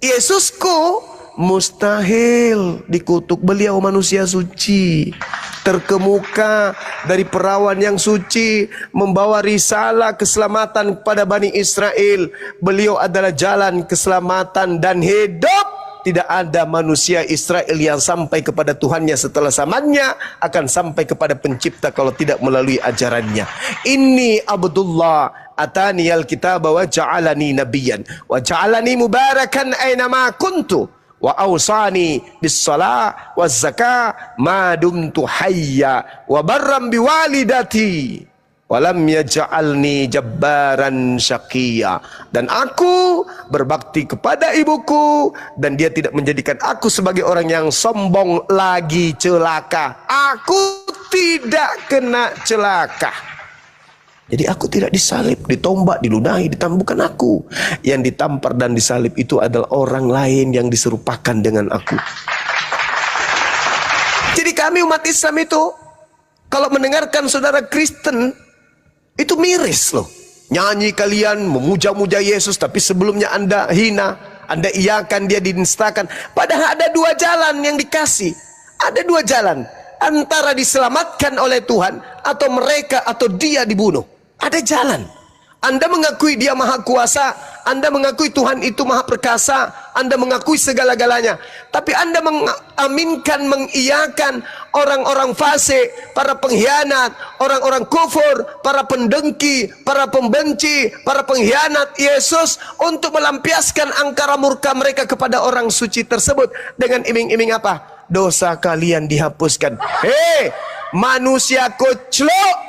Yesusku mustahil dikutuk, beliau manusia suci, terkemuka dari perawan yang suci, membawa risalah keselamatan kepada Bani Israel. Beliau adalah jalan keselamatan dan hidup. Tidak ada manusia Israel yang sampai kepada Tuhannya setelah zamannya akan sampai kepada pencipta kalau tidak melalui ajarannya. Inni Abdullah atani alkitab wa ja'alani nabiyan wa ja'alani mubarakan ainama kuntu wa awsani bis salah waz zakah ma dumtu hayya wa barram biwalidati wa lam yaj'alni jabbaran syaqiyya. Dan aku berbakti kepada ibuku dan dia tidak menjadikan aku sebagai orang yang sombong lagi celaka. Aku tidak kena celaka. Jadi aku tidak disalib, ditombak, diludahi, bukan aku. Yang ditampar dan disalib itu adalah orang lain yang diserupakan dengan aku. Jadi kami umat Islam itu, kalau mendengarkan saudara Kristen, itu miris loh. Nyanyi kalian, memuja-muja Yesus, tapi sebelumnya Anda hina, Anda iakan, dia dinistakan. Padahal ada dua jalan yang dikasih. Ada dua jalan. Antara diselamatkan oleh Tuhan, atau mereka atau dia dibunuh. Ada jalan. Anda mengakui dia maha kuasa, Anda mengakui Tuhan itu maha perkasa, Anda mengakui segala-galanya, tapi Anda mengaminkan, mengiyakan orang-orang fasik, para pengkhianat, orang-orang kufur, para pendengki, para pembenci, para pengkhianat Yesus, untuk melampiaskan angkara murka mereka kepada orang suci tersebut dengan iming-iming apa? Dosa kalian dihapuskan. Hei, manusia koclok!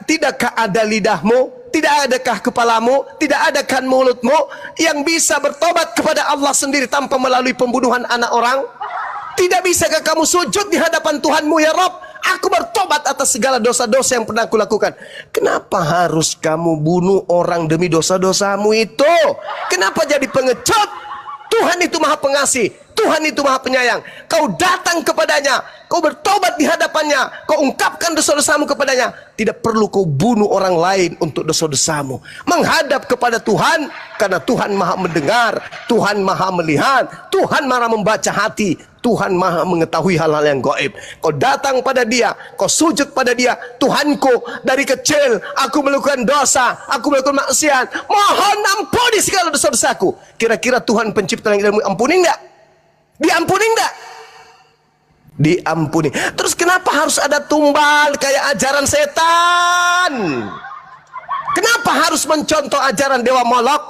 Tidakkah ada lidahmu? Tidak adakah kepalamu? Tidak adakah mulutmu yang bisa bertobat kepada Allah sendiri tanpa melalui pembunuhan anak orang? Tidak bisakah kamu sujud di hadapan Tuhanmu, ya Rob? Aku bertobat atas segala dosa-dosa yang pernah aku lakukan. Kenapa harus kamu bunuh orang demi dosa-dosamu itu? Kenapa jadi pengecut? Tuhan itu maha pengasih, Tuhan itu maha penyayang. Kau datang kepadanya, kau bertobat di hadapannya, kau ungkapkan dosa-dosamu kepadanya. Tidak perlu kau bunuh orang lain untuk dosa-dosamu. Menghadap kepada Tuhan, karena Tuhan maha mendengar, Tuhan maha melihat, Tuhan maha membaca hati. Tuhan maha mengetahui hal-hal yang gaib. Kau datang pada dia, kau sujud pada dia. Tuhanku, dari kecil aku melakukan dosa, aku melakukan maksiat, mohon ampuni segala dosa-dosaku. Kira-kira Tuhan pencipta langit dan bumi ampuni enggak? Diampuni enggak? Diampuni. Terus kenapa harus ada tumbal kayak ajaran setan? Kenapa harus mencontoh ajaran Dewa Molok?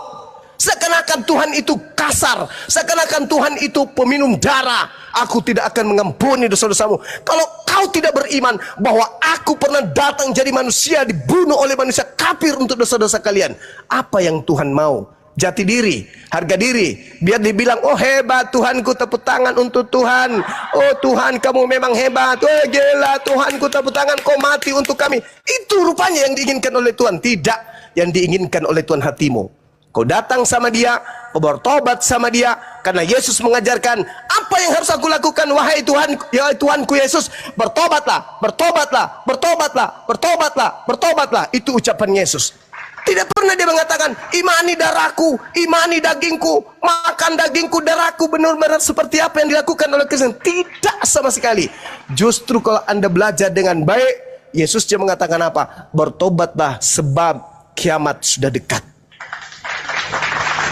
Seakan-akan Tuhan itu kasar, seakan-akan Tuhan itu peminum darah. Aku tidak akan mengampuni dosa-dosamu. Kalau kau tidak beriman bahwa aku pernah datang jadi manusia, dibunuh oleh manusia kafir untuk dosa-dosa kalian, apa yang Tuhan mau? Jati diri, harga diri, biar dibilang, oh hebat Tuhanku, tepuk tangan untuk Tuhan. Oh Tuhan, kamu memang hebat. Oh gila Tuhanku, tepuk tangan, kau mati untuk kami. Itu rupanya yang diinginkan oleh Tuhan. Tidak, yang diinginkan oleh Tuhan hatimu. Kau datang sama dia, kau bertobat sama dia, karena Yesus mengajarkan apa yang harus aku lakukan, wahai Tuhan, ya Tuhanku Yesus, bertobatlah, bertobatlah, bertobatlah, bertobatlah, bertobatlah. Itu ucapan Yesus. Tidak pernah dia mengatakan, imani darahku, imani dagingku, makan dagingku, darahku, benar-benar seperti apa yang dilakukan oleh Kristen. Tidak sama sekali. Justru kalau Anda belajar dengan baik, Yesus dia mengatakan apa? Bertobatlah sebab kiamat sudah dekat.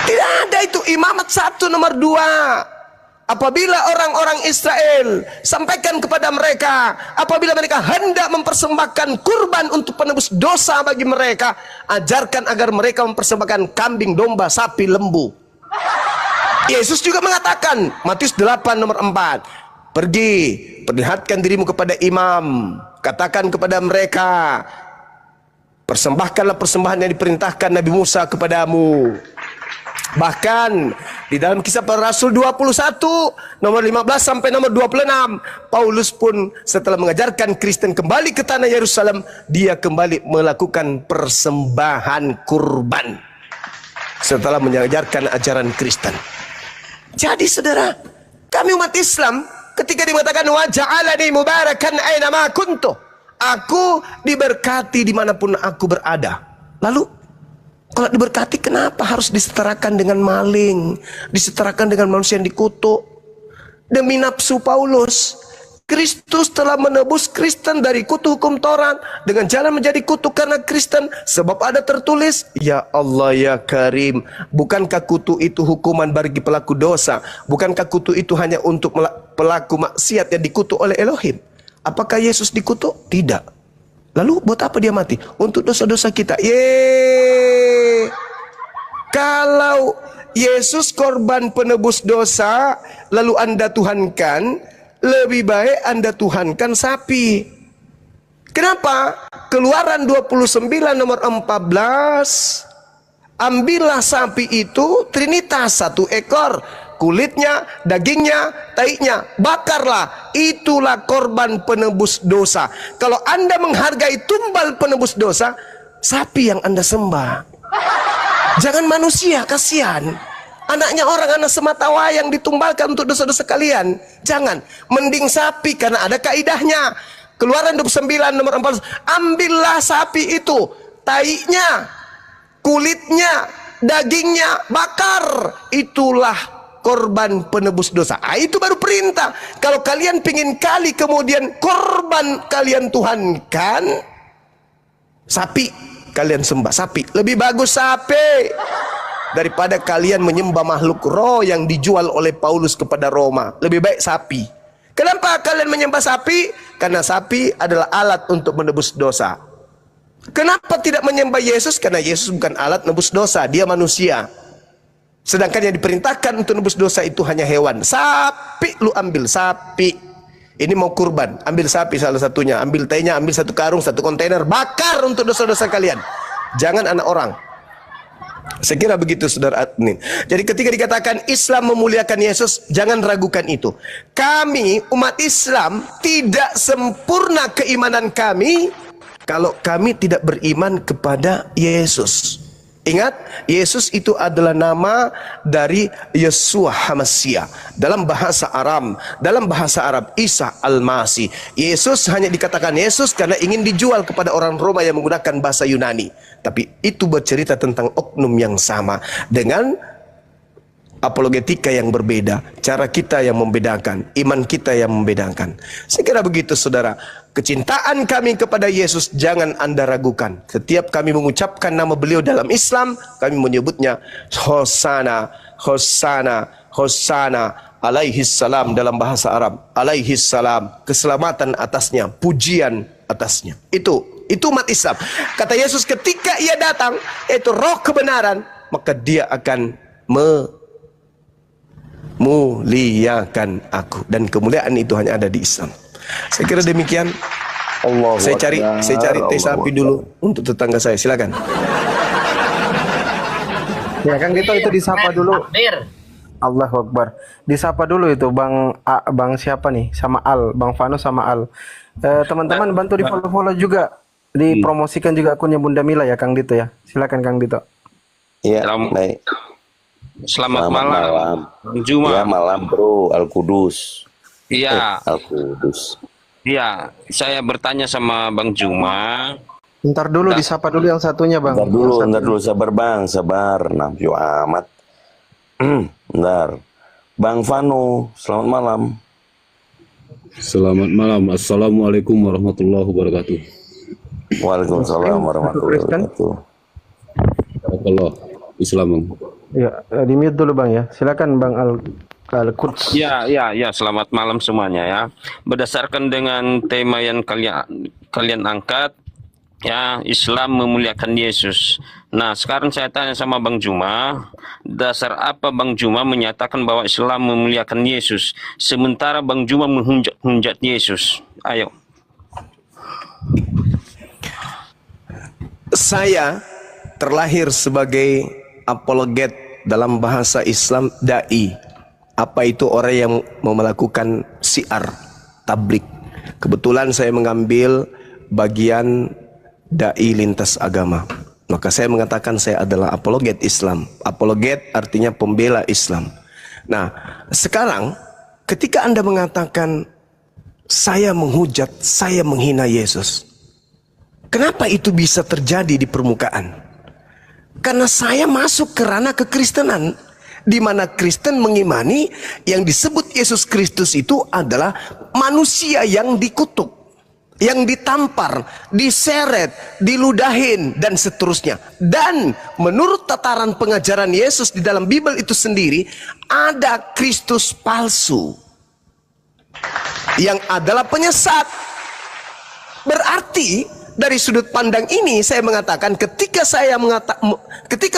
Tidak ada itu imamat 1 nomor 2. Apabila orang-orang Israel sampaikan kepada mereka, apabila mereka hendak mempersembahkan kurban untuk penebus dosa bagi mereka, ajarkan agar mereka mempersembahkan kambing, domba, sapi, lembu. Yesus juga mengatakan, Matius 8 nomor 4, pergi, perlihatkan dirimu kepada imam, katakan kepada mereka, persembahkanlah persembahan yang diperintahkan Nabi Musa kepadamu. Bahkan di dalam Kisah Para Rasul 21 nomor 15 sampai nomor 26, Paulus pun setelah mengajarkan Kristen kembali ke tanah Yerusalem, dia kembali melakukan persembahan kurban setelah mengajarkan ajaran Kristen. Jadi saudara, kami umat Islam ketika dikatakan wa ja'alani mubarakan aina ma kuntu, aku diberkati dimanapun aku berada. Lalu kalau diberkati, kenapa harus disetarakan dengan maling, disetarakan dengan manusia yang dikutuk? Demi nafsu Paulus, Kristus telah menebus Kristen dari kutu hukum Taurat dengan jalan menjadi kutu karena Kristen, sebab ada tertulis, ya Allah ya Karim, bukankah kutu itu hukuman bagi pelaku dosa? Bukankah kutu itu hanya untuk pelaku maksiat yang dikutuk oleh Elohim? Apakah Yesus dikutuk? Tidak. Lalu buat apa dia mati? Untuk dosa-dosa kita. Kalau Yesus korban penebus dosa, lalu Anda tuhankan, lebih baik Anda tuhankan sapi. Kenapa? Keluaran 29 nomor 14, ambillah sapi itu trinitas, 1 ekor, kulitnya, dagingnya, taiknya, bakarlah. Itulah korban penebus dosa. Kalau Anda menghargai tumbal penebus dosa, sapi yang Anda sembah. Jangan manusia, kasihan. Anaknya orang, anak sematawayang ditumbalkan untuk dosa-dosa kalian. Jangan. Mending sapi, karena ada kaidahnya. Keluaran 29 nomor 14, ambillah sapi itu, taiknya, kulitnya, dagingnya, bakar. Itulah korban penebus dosa. Itu baru perintah. Kalau kalian pingin kali kemudian korban kalian tuhankan, sapi kalian sembah, sapi. Lebih bagus sapi daripada kalian menyembah makhluk roh yang dijual oleh Paulus kepada Roma. Lebih baik sapi. Kenapa kalian menyembah sapi? Karena sapi adalah alat untuk menebus dosa. Kenapa tidak menyembah Yesus? Karena Yesus bukan alat nebus dosa, dia manusia. Sedangkan yang diperintahkan untuk nebus dosa itu hanya hewan. Sapi lu ambil, sapi. Ini mau kurban, ambil sapi salah satunya, ambil tainya, ambil 1 karung, 1 kontainer, bakar untuk dosa-dosa kalian. Jangan anak orang. Saya kira begitu saudara admin. Jadi ketika dikatakan Islam memuliakan Yesus, jangan ragukan itu. Kami umat Islam tidak sempurna keimanan kami kalau kami tidak beriman kepada Yesus. Ingat, Yesus itu adalah nama dari Yeshua HaMashiach. Dalam bahasa Arab, Isa Al-Masih. Yesus hanya dikatakan Yesus karena ingin dijual kepada orang Roma yang menggunakan bahasa Yunani. Tapi itu bercerita tentang oknum yang sama dengan apologetika yang berbeda, cara kita yang membedakan, iman kita yang membedakan. Saya kira begitu saudara. Kecintaan kami kepada Yesus jangan Anda ragukan. Setiap kami mengucapkan nama beliau dalam Islam, kami menyebutnya Hosana, Hosana, Hosana alaihi salam dalam bahasa Arab. Alaihi salam, keselamatan atasnya, pujian atasnya. Itu umat Islam. Kata Yesus, ketika ia datang, yaitu roh kebenaran, maka dia akan memuliakan aku, dan kemuliaan itu hanya ada di Islam. Saya kira demikian. Saya cari teh sapi dulu untuk tetangga saya. Silakan. Ya Kang Dito, itu disapa dulu. Allahu Akbar. Disapa dulu itu Bang siapa nih? Sama Al, Bang Vano sama Al. Teman-teman bantu di follow juga. Dipromosikan juga akunnya Bunda Mila ya Kang Dito ya. Silakan Kang Dito. Iya, baik. Selamat malam. Juma. Ya, malam bro, Al-Kudus. Iya. Al-Kudus. Iya, saya bertanya sama Bang Juma. Ntar dulu disapa dulu yang satunya Bang. Ntar dulu, sabar Bang, sabar. Nafsu amat. Bentar. Bang Vano, selamat malam. Selamat malam. Assalamualaikum warahmatullahi wabarakatuh. Waalaikumsalam warahmatullahi wabarakatuh. Barakallah. Islam. Ya, di mute dulu Bang ya. Silakan Bang Al-Quds. Ya, selamat malam semuanya ya. Berdasarkan dengan tema yang kalian angkat, ya, Islam memuliakan Yesus. Nah, sekarang saya tanya sama Bang Juma, dasar apa Bang Juma menyatakan bahwa Islam memuliakan Yesus, sementara Bang Juma menghujat Yesus? Ayo. Saya terlahir sebagai apologet dalam bahasa Islam, dai. Apa itu orang yang mau melakukan siar, tablik. Kebetulan saya mengambil bagian dai lintas agama. Maka saya mengatakan saya adalah apologet Islam. Apologet artinya pembela Islam. Nah, sekarang ketika Anda mengatakan saya menghujat, saya menghina Yesus, kenapa itu bisa terjadi di permukaan? Karena saya masuk ke ranah kekristenan, di mana Kristen mengimani yang disebut Yesus Kristus itu adalah manusia yang dikutuk, yang ditampar, diseret, diludahin, dan seterusnya. Dan menurut tataran pengajaran Yesus di dalam Bible itu sendiri, ada Kristus palsu yang adalah penyesat. Berarti dari sudut pandang ini saya mengatakan, ketika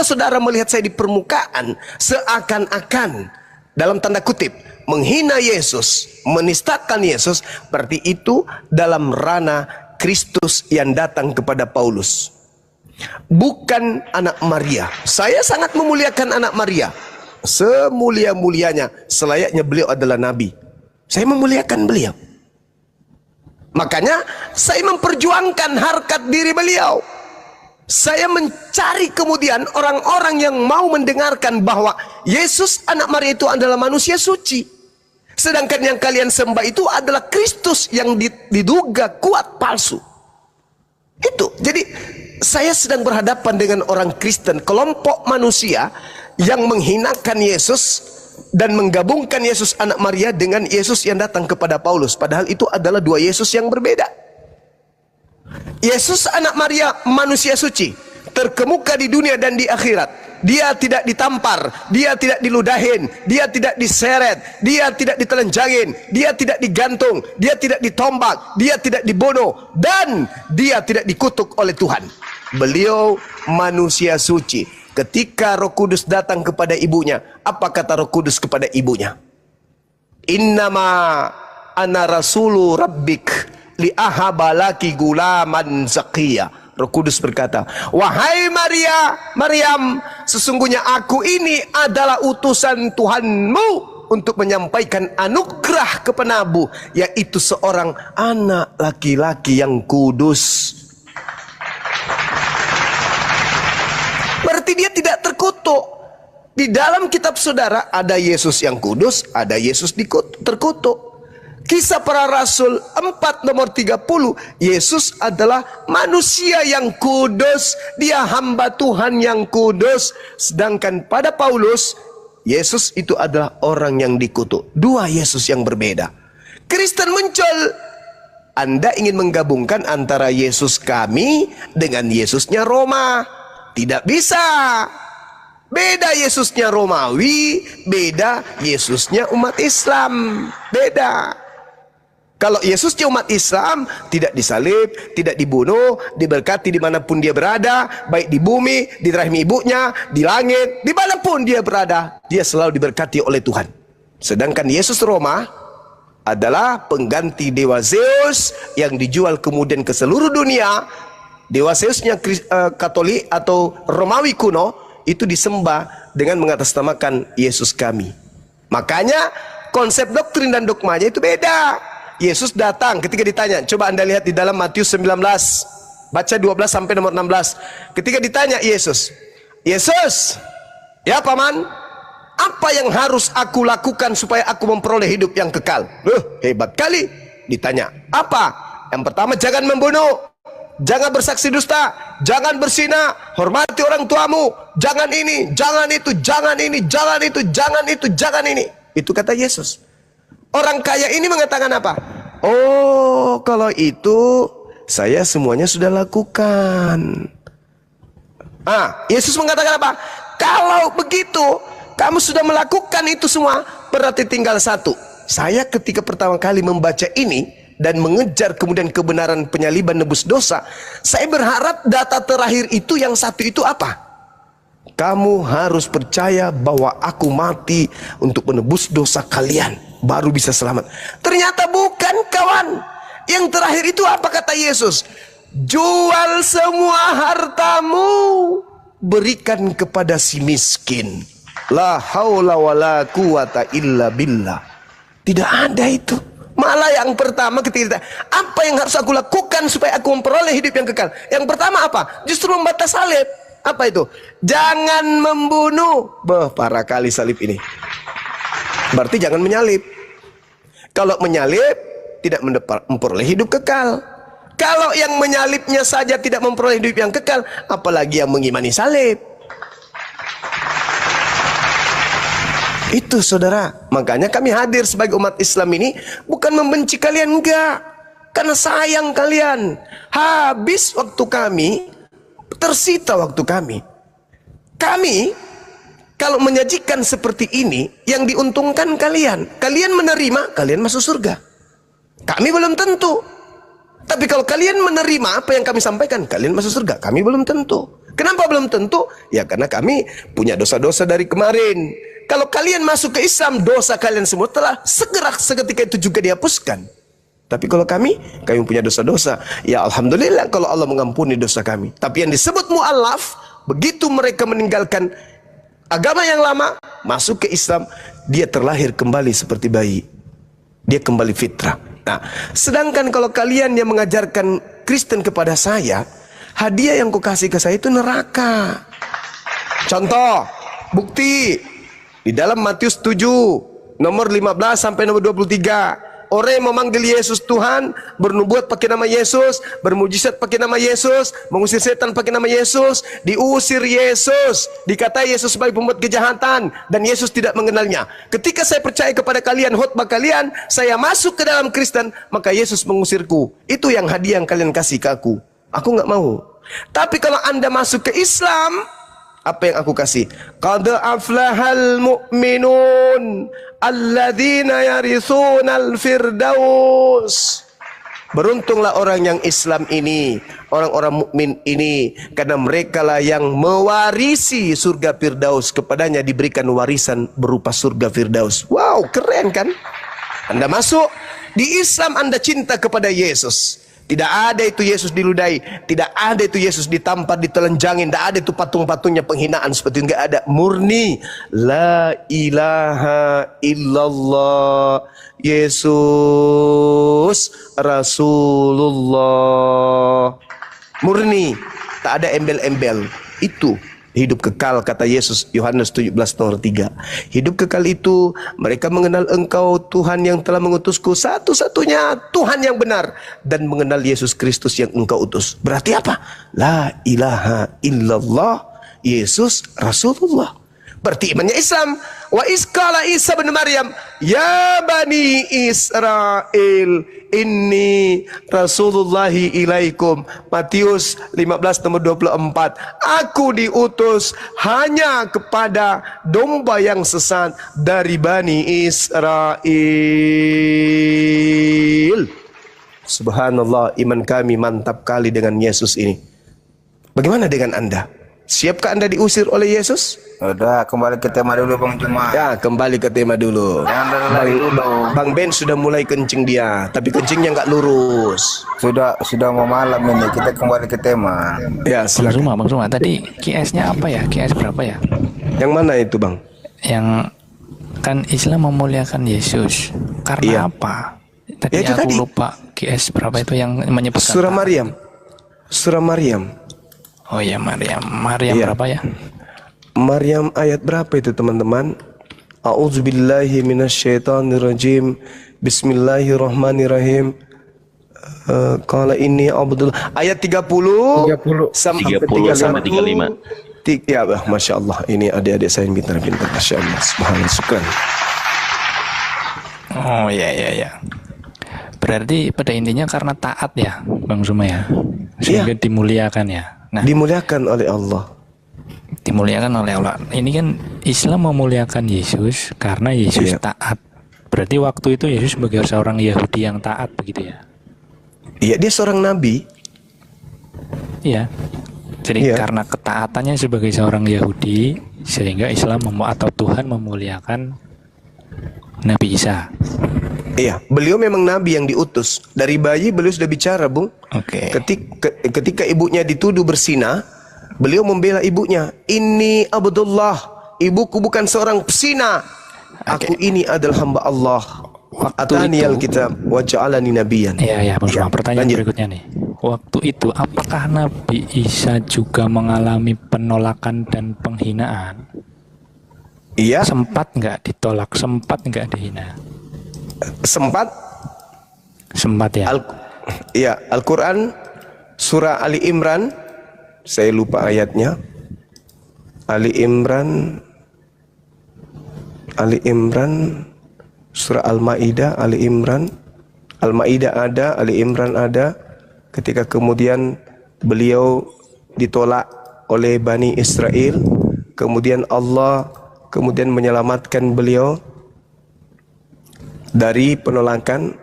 saudara melihat saya di permukaan seakan-akan dalam tanda kutip menghina Yesus, menistakan Yesus, berarti itu dalam ranah Kristus yang datang kepada Paulus, bukan anak Maria. Saya sangat memuliakan anak Maria, semulia-mulianya, selayaknya beliau adalah nabi. Saya memuliakan beliau. Makanya saya memperjuangkan harkat diri beliau. Saya mencari kemudian orang-orang yang mau mendengarkan bahwa Yesus anak Maria itu adalah manusia suci. Sedangkan yang kalian sembah itu adalah Kristus yang diduga kuat palsu. Itu. Jadi saya sedang berhadapan dengan orang Kristen, kelompok manusia yang menghinakan Yesus dan menggabungkan Yesus anak Maria dengan Yesus yang datang kepada Paulus. Padahal itu adalah dua Yesus yang berbeda. Yesus anak Maria manusia suci, terkemuka di dunia dan di akhirat. Dia tidak ditampar, dia tidak diludahin, dia tidak diseret, dia tidak ditelanjangin, dia tidak digantung, dia tidak ditombak, dia tidak dibunuh, dan dia tidak dikutuk oleh Tuhan. Beliau manusia suci. Ketika Roh Kudus datang kepada ibunya, apa kata Roh Kudus kepada ibunya? Innama ana rasulu rabbik li ahabalaki gulaman zakiya. Roh Kudus berkata, wahai Maryam, sesungguhnya aku ini adalah utusan Tuhanmu untuk menyampaikan anugerah kepenabu, yaitu seorang anak laki-laki yang kudus. Berarti dia tidak terkutuk. Di dalam kitab saudara ada Yesus yang kudus, ada Yesus terkutuk. Kisah Para Rasul 4 nomor 30, Yesus adalah manusia yang kudus, dia hamba Tuhan yang kudus. Sedangkan pada Paulus, Yesus itu adalah orang yang dikutuk. Dua Yesus yang berbeda. Kristen muncul. Anda ingin menggabungkan antara Yesus kami dengan Yesusnya Roma. Tidak bisa. Beda Yesusnya Romawi, beda Yesusnya umat Islam. Beda. Kalau Yesusnya umat Islam, tidak disalib, tidak dibunuh, diberkati dimanapun dia berada, baik di bumi, di rahim ibunya, di langit, dimanapun dia berada, dia selalu diberkati oleh Tuhan. Sedangkan Yesus Roma adalah pengganti dewa Zeus yang dijual kemudian ke seluruh dunia. Dewa Zeusnya Katolik atau Romawi kuno itu disembah dengan mengatasnamakan Yesus kami. Makanya konsep doktrin dan dogmanya itu beda. Yesus datang ketika ditanya, coba Anda lihat di dalam Matius 19, baca 12 sampai nomor 16. Ketika ditanya Yesus, ya paman, apa yang harus aku lakukan supaya aku memperoleh hidup yang kekal? Hebat kali. Ditanya, apa? Yang pertama, jangan membunuh, jangan bersaksi dusta, jangan berzina, hormati orang tuamu, jangan ini, jangan itu, jangan ini, jangan itu, jangan itu, jangan ini. Itu kata Yesus. Orang kaya ini mengatakan apa? Oh, kalau itu saya semuanya sudah lakukan. Yesus mengatakan apa? Kalau begitu, kamu sudah melakukan itu semua, berarti tinggal satu. Saya ketika pertama kali membaca ini dan mengejar kemudian kebenaran penyaliban nebus dosa, saya berharap data terakhir itu yang satu itu apa? Kamu harus percaya bahwa aku mati untuk menebus dosa kalian, baru bisa selamat. Ternyata bukan, kawan. Yang terakhir itu apa kata Yesus? Jual semua hartamu, berikan kepada si miskin. La haula wala quwata illa billah. Tidak ada itu. Malah yang pertama ketika apa yang harus aku lakukan supaya aku memperoleh hidup yang kekal? Yang pertama apa? Justru membatas salib. Apa itu? Jangan membunuh. Parah kali salib ini. Berarti jangan menyalib. Kalau menyalib tidak memperoleh hidup kekal. Kalau yang menyalibnya saja tidak memperoleh hidup yang kekal, apalagi yang mengimani salib. Itu saudara. Makanya kami hadir sebagai umat Islam ini bukan membenci kalian, enggak. Karena sayang kalian. Habis waktu kami, tersita waktu kami. Kami kalau menyajikan seperti ini, yang diuntungkan kalian. Kalian menerima, kalian masuk surga. Kami belum tentu. Tapi kalau kalian menerima apa yang kami sampaikan, kalian masuk surga. Kami belum tentu. Kenapa belum tentu? Ya karena kami punya dosa-dosa dari kemarin. Kalau kalian masuk ke Islam, dosa kalian semua telah segera seketika itu juga dihapuskan. Tapi kalau kami punya dosa-dosa, ya alhamdulillah kalau Allah mengampuni dosa kami. Tapi yang disebut mu'alaf, begitu mereka meninggalkan agama yang lama, masuk ke Islam, dia terlahir kembali seperti bayi. Dia kembali fitrah. Nah, sedangkan kalau kalian yang mengajarkan Kristen kepada saya, hadiah yang kukasih ke saya itu neraka. Contoh, bukti di dalam Matius 7 nomor 15 sampai nomor 23. Orang yang memanggil Yesus Tuhan, bernubuat pakai nama Yesus, bermujizat pakai nama Yesus, mengusir setan pakai nama Yesus, diusir Yesus, dikatai Yesus sebagai pembuat kejahatan, dan Yesus tidak mengenalnya. Ketika saya percaya kepada kalian, khotbah kalian, saya masuk ke dalam Kristen, maka Yesus mengusirku. Itu yang hadiah yang kalian kasih ke aku. Aku nggak mau. Tapi kalau Anda masuk ke Islam, apa yang aku kasih? Qad aflahal mu'minun alladzina yaritsunal firdaus. Beruntunglah orang yang Islam ini, orang-orang mukmin ini, karena mereka lah yang mewarisi surga Firdaus. Kepadanya diberikan warisan berupa surga Firdaus. Wow, keren kan? Anda masuk di Islam, Anda cinta kepada Yesus. Tidak ada itu Yesus diludahi, tidak ada itu Yesus ditampar, ditelanjangin, tidak ada itu patung-patungnya penghinaan seperti itu, enggak ada. Murni la ilaha illallah Yesus Rasulullah. Murni, tak ada embel-embel. Itu hidup kekal, kata Yesus, Yohanes 17 nomor 3. Hidup kekal itu mereka mengenal Engkau Tuhan yang telah mengutusku, satu-satunya Tuhan yang benar, dan mengenal Yesus Kristus yang Engkau utus. Berarti apa? La ilaha illallah Yesus Rasulullah. Berarti imannya Islam. Wa iskala Isa bin Maryam, ya bani Israel, inni rasulullahi ilaikum. Matius 15 nomor 24. Aku diutus hanya kepada domba yang sesat dari bani Israel. Subhanallah, iman kami mantap kali dengan Yesus ini. Bagaimana dengan Anda? Siapkah Anda diusir oleh Yesus? Udah, kembali ke tema dulu Bang Juma. Ya, kembali ke tema dulu. Jangan lari dulu. Bang Ben sudah mulai kencing dia, tapi kencingnya nggak lurus. Sudah mau malam ini, kita kembali ke tema. Ya, silakan. Bang Suma, tadi QS-nya apa ya? QS berapa ya? Yang mana itu, Bang? Yang kan Islam memuliakan Yesus. Karena Iya. apa? Tadi Ya, itu aku tadi. lupa QS berapa itu yang menyebutkan. Surah Maryam. Surah Maryam. Oh iya, Maryam Iya. berapa ya? Maryam ayat berapa itu, teman-teman? A'udzubillahi minasyaitonirrajim. Bismillahirrahmanirrahim. Qala inni abdullah. Ayat 30 sampai 30 sampai 35. Ya, Masya Allah. Ini adik-adik saya yang pintar-pintar. Masya Allah. Subhanallah. Syukran. Oh iya. Berarti pada intinya karena taat ya, Bang Suma ya. Sehingga dimuliakan ya. Nah, dimuliakan oleh Allah. Dimuliakan oleh Allah. Ini kan Islam memuliakan Yesus karena Yesus taat. Berarti waktu itu Yesus sebagai seorang Yahudi yang taat begitu ya? Iya, dia seorang nabi. Iya. Jadi karena ketaatannya sebagai seorang Yahudi sehingga Islam atau Tuhan memuliakan Nabi Isa. Iya, beliau memang nabi yang diutus. Dari bayi beliau sudah bicara, Bung. Oke. Ketika ibunya dituduh berzina, beliau membela ibunya. Ini Abdullah, ibuku bukan seorang pesina. Aku ini adalah hamba Allah. Atani alkitab wa ja'alani nabiyan. Iya, Bang Suma. Pertanyaan berikutnya nih. Waktu itu apakah Nabi Isa juga mengalami penolakan dan penghinaan? Iya. Sempat nggak ditolak? Sempat nggak dihina? Sempat ya. Al-Quran surah Ali Imran, saya lupa ayatnya. Ali Imran surah Al-Maidah, Al-Maidah ada, Ali Imran ada. Ketika kemudian beliau ditolak oleh Bani Israel, kemudian Allah menyelamatkan beliau dari penolakan.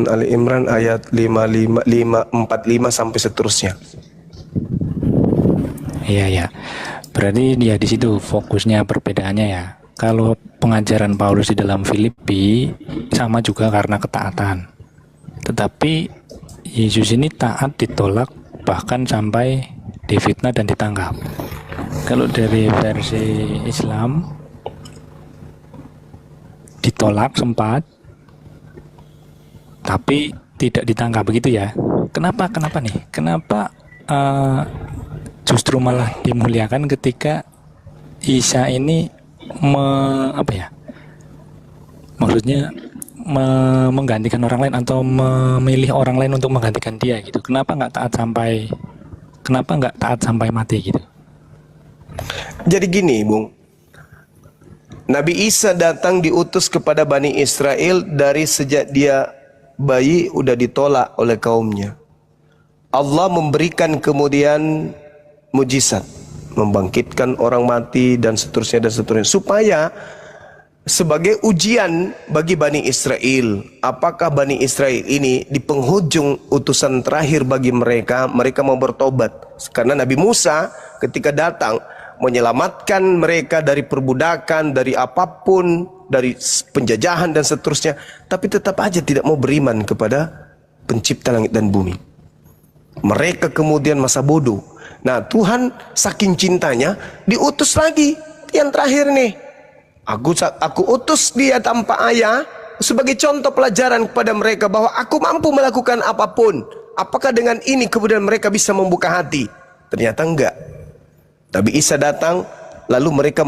Ali Imran ayat 45 45 sampai seterusnya. Iya. Berarti dia di situ fokusnya perbedaannya ya. Kalau pengajaran Paulus di dalam Filipi sama juga karena ketaatan. Tetapi Yesus ini taat ditolak bahkan sampai difitnah dan ditangkap. Kalau dari versi Islam ditolak sempat tapi tidak ditangkap begitu ya. Kenapa nih? Kenapa justru malah dimuliakan ketika Isa ini menggantikan orang lain atau memilih orang lain untuk menggantikan dia gitu. Kenapa nggak taat sampai mati gitu? Jadi gini, Bung. Nabi Isa datang diutus kepada Bani Israel dari sejak dia bayi udah ditolak oleh kaumnya. Allah memberikan kemudian mujizat, membangkitkan orang mati dan seterusnya supaya sebagai ujian bagi Bani Israel. Apakah Bani Israel ini di penghujung utusan terakhir bagi mereka mau bertobat? Karena Nabi Musa ketika datang menyelamatkan mereka dari perbudakan, dari apapun, dari penjajahan dan seterusnya, tapi tetap aja tidak mau beriman kepada pencipta langit dan bumi. Mereka kemudian masa bodoh. Nah, Tuhan saking cintanya diutus lagi yang terakhir nih. Aku utus dia tanpa ayah sebagai contoh pelajaran kepada mereka bahwa aku mampu melakukan apapun. Apakah dengan ini kemudian mereka bisa membuka hati? Ternyata enggak. Nabi Isa datang, lalu mereka